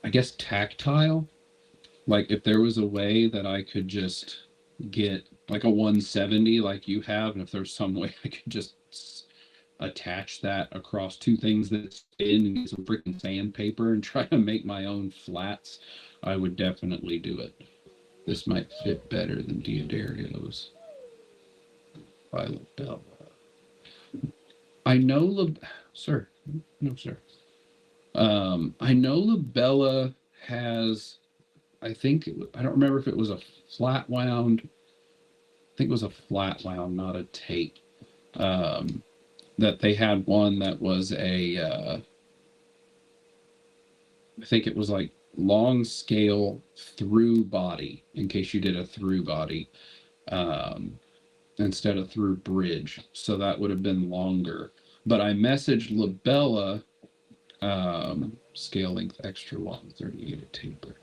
I guess, tactile. Like if there was a way that I could just get like a 170 like you have, and if there's some way I could just attach that across two things that's in and get some freaking sandpaper and try to make my own flats, I would definitely do it. This might fit better than Diodario's by LaBella. I know sir, no sir. I know LaBella has. I don't remember if it was a flat wound. I think it was a flat wound, not a tape. Um, that they had one that was I think it was like long scale through body, in case you did a through body, um, instead of through bridge. So that would have been longer. But I messaged LaBella, scale length extra long, 38 taper.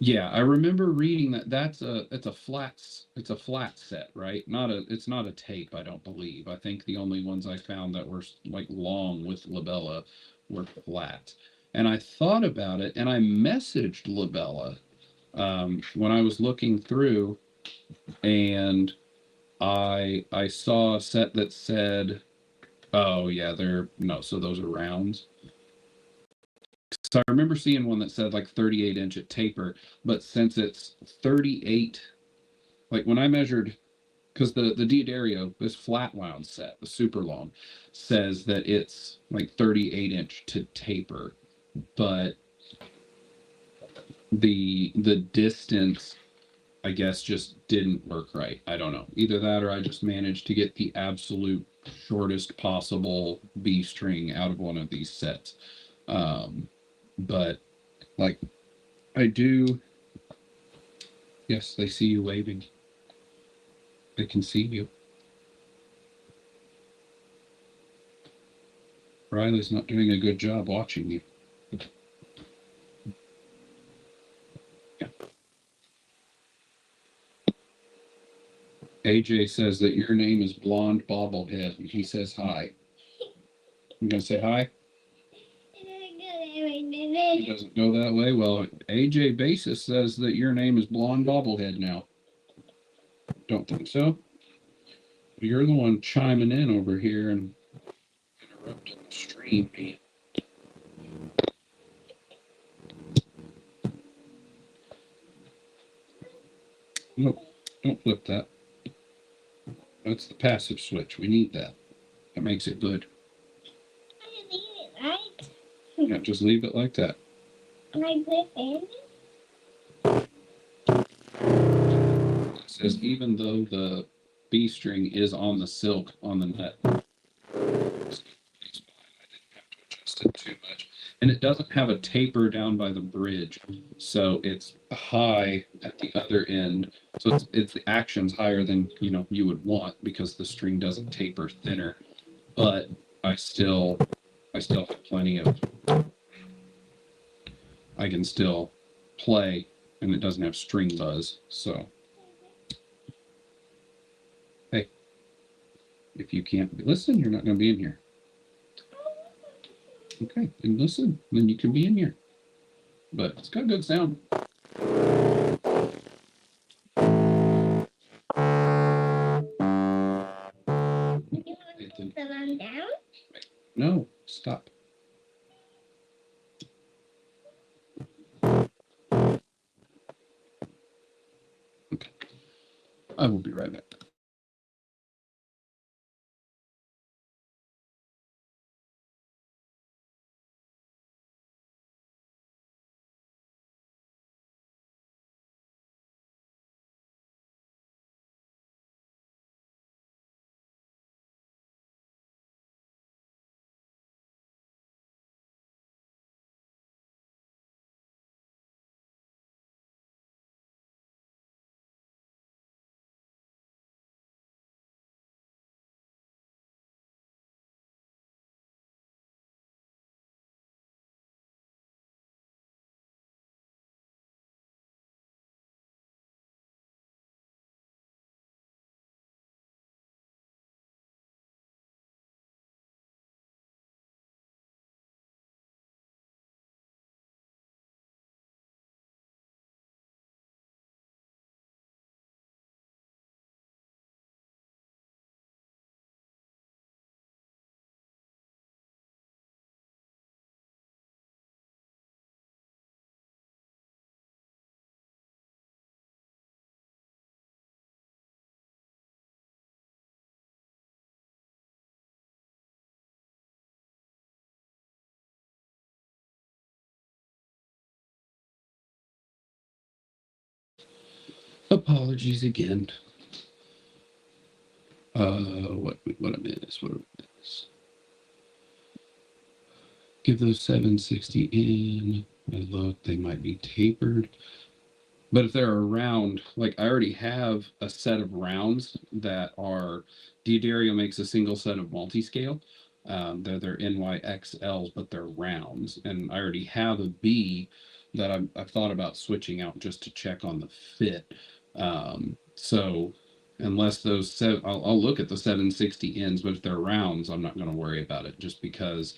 Yeah, I remember reading that. It's a flat set, right? It's not a tape, I don't believe. I think the only ones I found that were like long with Labella were flat. And I thought about it, and I messaged Labella when I was looking through, and I saw a set that said, "Oh yeah, they're no, so those are rounds." So I remember seeing one that said like 38-inch at taper, but since it's 38, like when I measured because the D'Addario, this flat wound set, the super long, says that it's like 38-inch to taper, but the distance, I guess, just didn't work right. I don't know. Either that or I just managed to get the absolute shortest possible B string out of one of these sets. But like I do, yes, they see you waving. They can see you. Riley's not doing a good job watching you. Yeah. AJ says that your name is Blonde Bobblehead, and he says hi. You gonna say hi? He doesn't go that way. Well, AJ Basis says that your name is Blonde Bobblehead now. Don't think so. You're the one chiming in over here and interrupting the stream. Nope, don't flip that. That's the passive switch. We need that. That makes it good. I leave it right. Yeah, just leave it like that. Like this, It says even though the B string is on the silk on the nut, I didn't have to adjust it too much. And it doesn't have a taper down by the bridge, so it's high at the other end. So it's the action's higher than you would want because the string doesn't taper thinner. But I still have plenty of. I can still play, and it doesn't have string buzz. So, hey, if you can't listen, you're not going to be in here. Okay, then listen, then you can be in here. But it's got good sound. You want to put them down? No, stop. Okay, I will be right back. Apologies again. What I miss? Give those 760 in. I look, they might be tapered. But if they're a round, like I already have a set of rounds that are, D'Addario makes a single set of multi-scale. They're NYXLs, but they're rounds. And I already have a B that I've thought about switching out just to check on the fit. So unless I'll look at the 760 ends, but if they're rounds, I'm not going to worry about it just because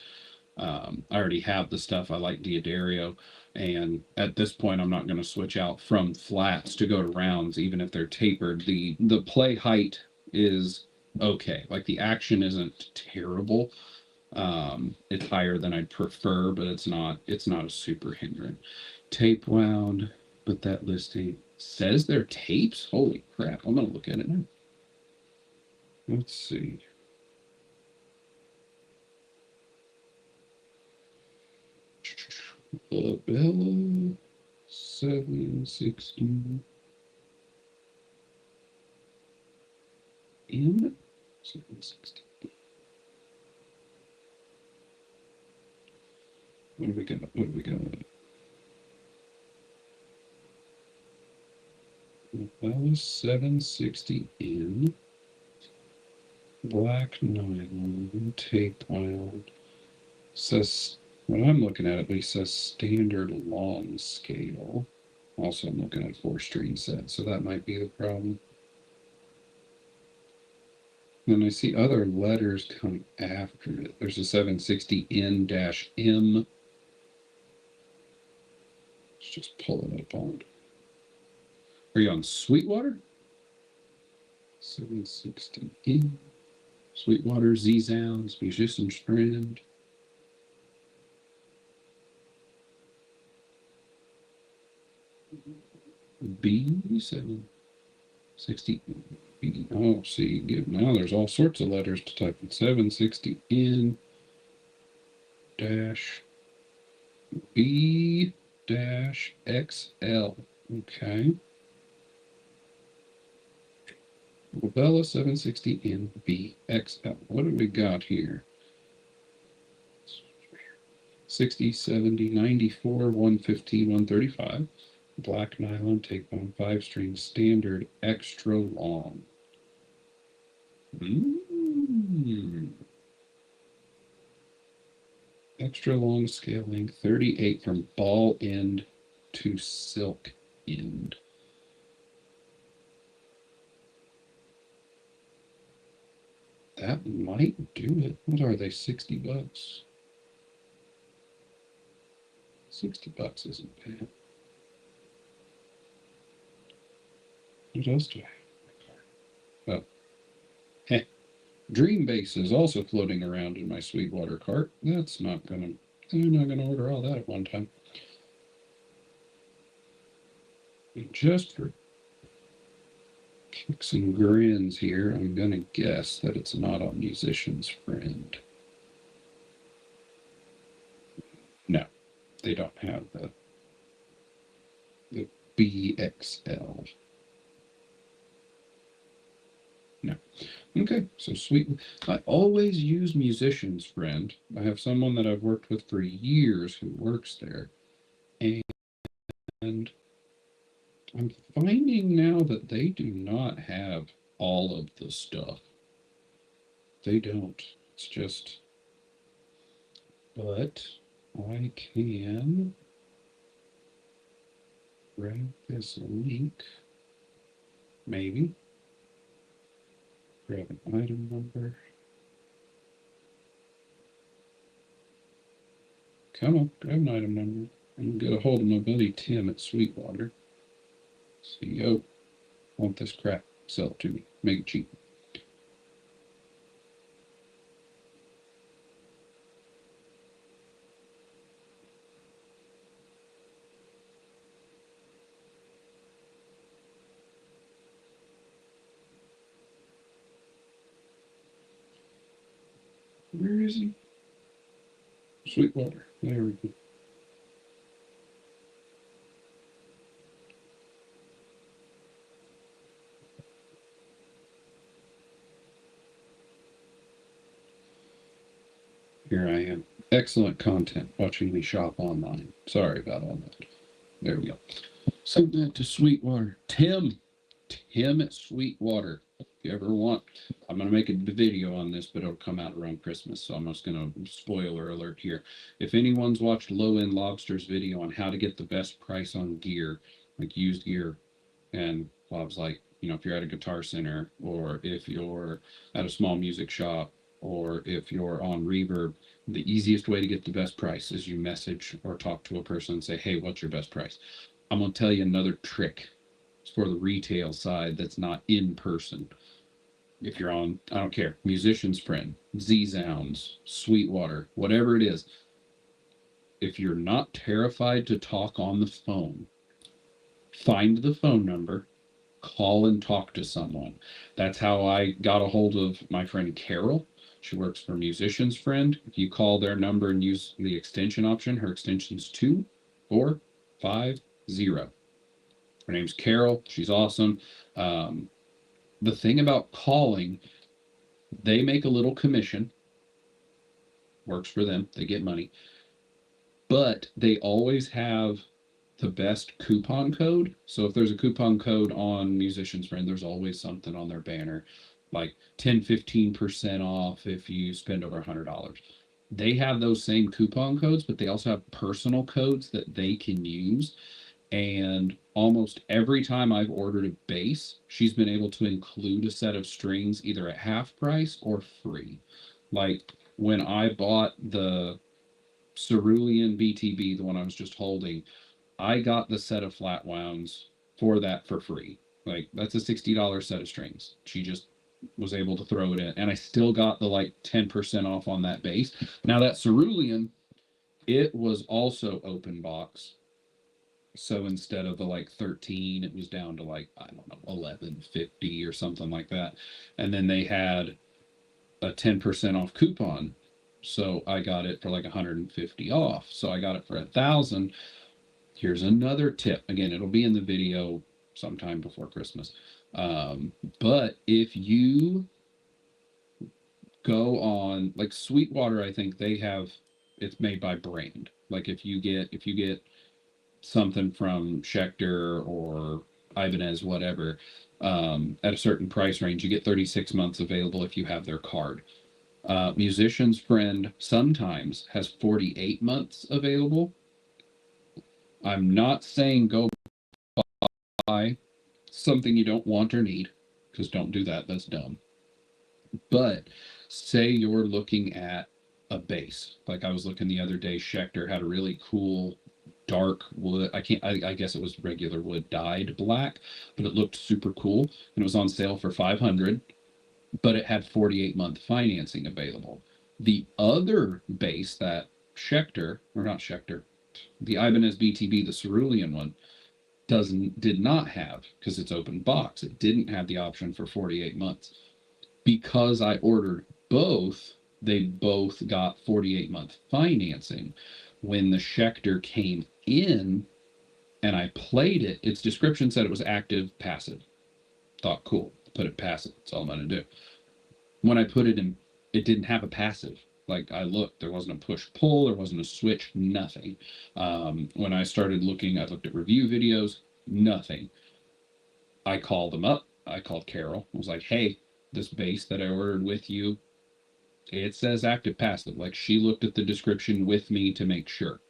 I already have the stuff. I like D'Addario. And at this point, I'm not going to switch out from flats to go to rounds, even if they're tapered. The play height is okay. Like the action isn't terrible. It's higher than I'd prefer, but it's not a super hindrance. Tape wound, but that listing says they're tapes. Holy crap! I'm gonna look at it now. Let's see. Bella 760 M 760. What do we got? What do we got? Bella 760N. Black nylon tape wound. Says what I'm looking at least says standard long scale. Also, I'm looking at 4-string set, so that might be the problem. Then I see other letters coming after it. There's a 760N-M. Let's just pull it up on. Are you on Sweetwater? 760N. Sweetwater, Z-Sounds, Musician's Friend. B760. Oh, see, now there's all sorts of letters to type in. 760N dash B dash XL. Okay. Bella 760N BXL. What do we got here? 60, 70, 94, 115, 135. Black nylon tape on 5-string standard extra long. Extra long scale length 38 from ball end to silk end. That might do it. What are they? $60. $60 isn't bad. What else do I have? Oh, heh. Dream Base is also floating around in my Sweetwater cart. That's not gonna. I'm not gonna order all that at one time. And just for kicks and grins here, I'm gonna guess that it's not on Musician's Friend. No, they don't have the BXL. No. Okay, so sweet. I always use Musician's Friend. I have someone that I've worked with for years who works there. And I'm finding now that they do not have all of the stuff. They don't. It's just, but I can grab this link, maybe. Grab an item number. Come on, grab an item number. And get a hold of my buddy Tim at Sweetwater. CEO, want this crap? Sell it to me. Make it cheap. Where is he? Sweetwater. There we go. Here I am. Excellent content watching me shop online. Sorry about all that. There we go. Send that to Sweetwater. Tim at Sweetwater. If you ever want, I'm going to make a video on this, but it'll come out around Christmas. So I'm just going to spoiler alert here. If anyone's watched Low End Lobster's video on how to get the best price on gear, like used gear, and Bob's like, if you're at a guitar center or if you're at a small music shop or if you're on Reverb, the easiest way to get the best price is you message or talk to a person and say, hey, what's your best price? I'm going to tell you another trick for the retail side that's not in person. If you're on, I don't care, Musician's Friend, Z-Sounds, Sweetwater, whatever it is, if you're not terrified to talk on the phone, find the phone number, call and talk to someone. That's how I got a hold of my friend Carol. She works for Musician's Friend. If you call their number and use the extension option, her extension is 2450. Her name's Carol. She's awesome. The thing about calling, they make a little commission. Works for them. They get money. But they always have the best coupon code. So if there's a coupon code on Musician's Friend, there's always something on their banner, like 10-15% off if you spend over $100. They have those same coupon codes, but they also have personal codes that they can use. And almost every time I've ordered a bass, she's been able to include a set of strings either at half price or free. Like when I bought the Cerulean BTB, the one I was just holding, I got the set of flat wounds for that for free. Like that's a $60 set of strings. She just was able to throw it in, and I still got the like 10% off on that bass. Now that Cerulean, it was also open box. So instead of the like 13, it was down to like, I don't know, 11.50 or something like that. And then they had a 10% off coupon. So I got it for like 150 off. So I got it for 1,000. Here's another tip. Again, it'll be in the video sometime before Christmas. But if you go on like Sweetwater, I think they have, it's made by brand. Like if you get something from Schecter or Ibanez, whatever, at a certain price range, you get 36 months available if you have their card. Musician's Friend sometimes has 48 months available. I'm not saying go buy something you don't want or need, because don't do that. That's dumb. But say you're looking at a bass. Like I was looking the other day, Schecter had a really cool dark wood. I guess it was regular wood dyed black, but it looked super cool. And it was on sale for $500, but it had 48-month financing available. The other bass that Schecter, or not Schecter, the Ibanez BTB, the Cerulean one, did not have, because it's open box. It didn't have the option for 48 months. Because I ordered both, they both got 48-month financing. When the Schecter came in and I played it, its description said it was active passive. Thought, cool, put it passive. That's all I'm going to do. When I put it in, it didn't have a passive. Like I looked, there wasn't a push pull, there wasn't a switch, nothing. When I started looking, I looked at review videos, nothing. I called them up. I called Carol. I was like, hey, this bass that I ordered with you, it says active passive. Like she looked at the description with me to make sure.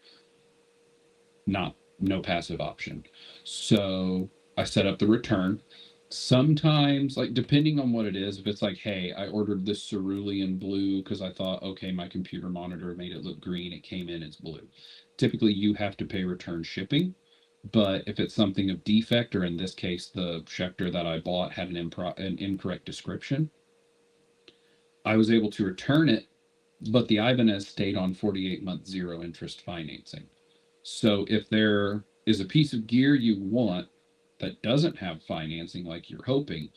No passive option. So I set up the return. Sometimes, like depending on what it is, if it's like, hey, I ordered this cerulean blue because I thought, okay, my computer monitor made it look green, it came in, it's blue. Typically you have to pay return shipping. But if it's something of defect, or in this case, the Schecter that I bought had an incorrect description, I was able to return it, but the Ibanez stayed on 48-month zero interest financing. So if there is a piece of gear you want that doesn't have financing like you're hoping,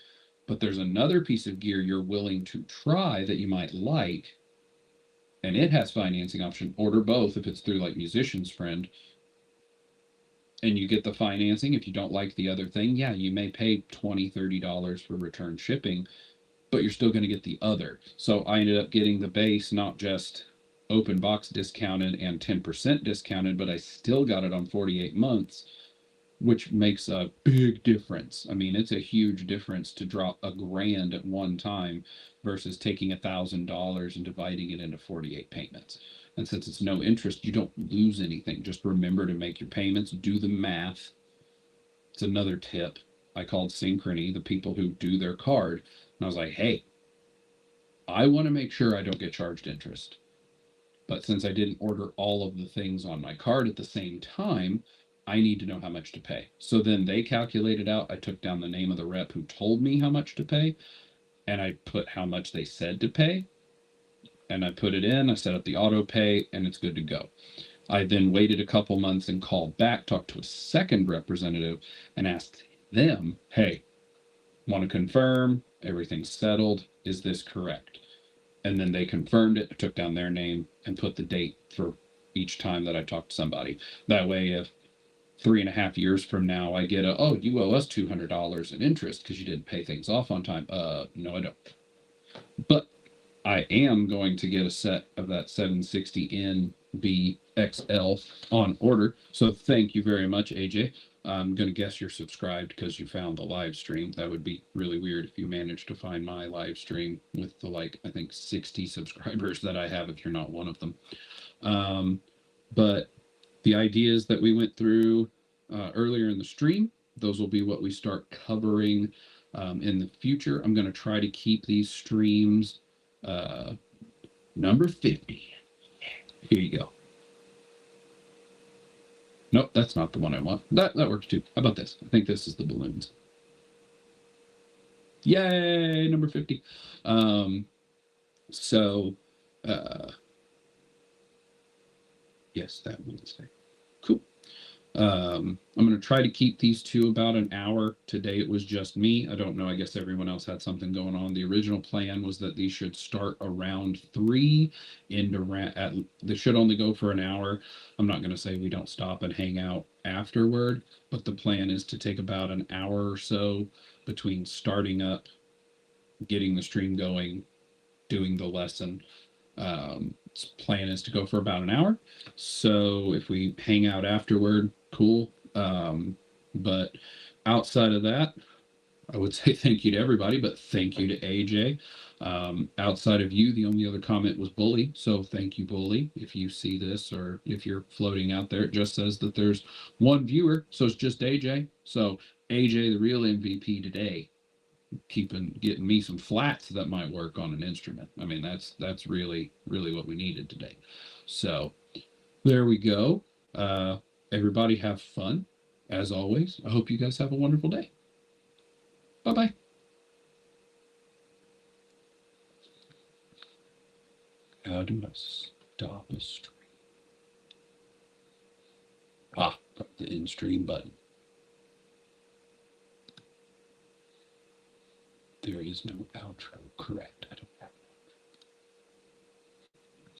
but there's another piece of gear you're willing to try that you might like, and it has financing option, order both if it's through like Musician's Friend, and you get the financing. If you don't like the other thing, yeah, you may pay $20-$30 for return shipping, but you're still going to get the other. So I ended up getting the base, not just open box discounted and 10% discounted, but I still got it on 48 months, which makes a big difference. I mean, it's a huge difference to drop $1,000 at one time versus taking $1,000 and dividing it into 48 payments. And since it's no interest, you don't lose anything. Just remember to make your payments, do the math. It's another tip. I called Synchrony, the people who do their card, and I was like, hey, I want to make sure I don't get charged interest. But since I didn't order all of the things on my card at the same time, I need to know how much to pay. So then they calculated out, I took down the name of the rep who told me how much to pay, and I put how much they said to pay, and I put it in, I set up the auto pay, and it's good to go. I then waited a couple months and called back, talked to a second representative, and asked them, hey, Want to confirm everything's settled. Is this correct? And then they confirmed it, took down their name, and put the date for each time that I talked to somebody. That way, if 3.5 years from now I get oh, you owe us $200 in interest because you didn't pay things off on time. No, I don't. But I am going to get a set of that 760N BXL on order. So thank you very much, AJ. I'm going to guess you're subscribed because you found the live stream. That would be really weird if you managed to find my live stream with the, like, I think 60 subscribers that I have if you're not one of them. But the ideas that we went through earlier in the stream, those will be what we start covering in the future. I'm going to try to keep these streams number 50. Here you go. Nope, that's not the one I want. That works too. How about this? I think this is the balloons. Yay, number 50. Yes, that Wednesday. Cool. I'm going to try to keep these to about an hour. Today it was just me. I don't know. I guess everyone else had something going on. The original plan was that these should start around 3 and they should only go for an hour. I'm not going to say we don't stop and hang out afterward, but the plan is to take about an hour or so between starting up, getting the stream going, doing the lesson. Plan is to go for about an hour. So if we hang out afterward, cool. But outside of that, I would say thank you to everybody, but thank you to AJ. Outside of you, the only other comment was Bully. So thank you, Bully. If you see this or if you're floating out there, it just says that there's one viewer. So it's just AJ. So AJ, the real MVP today, getting me some flats that might work on an instrument. I mean, that's really what we needed today. So there we go. Everybody have fun as always. I hope you guys have a wonderful day. Bye-bye. How do I stop a stream? The in stream button. There is no outro. Correct. I don't have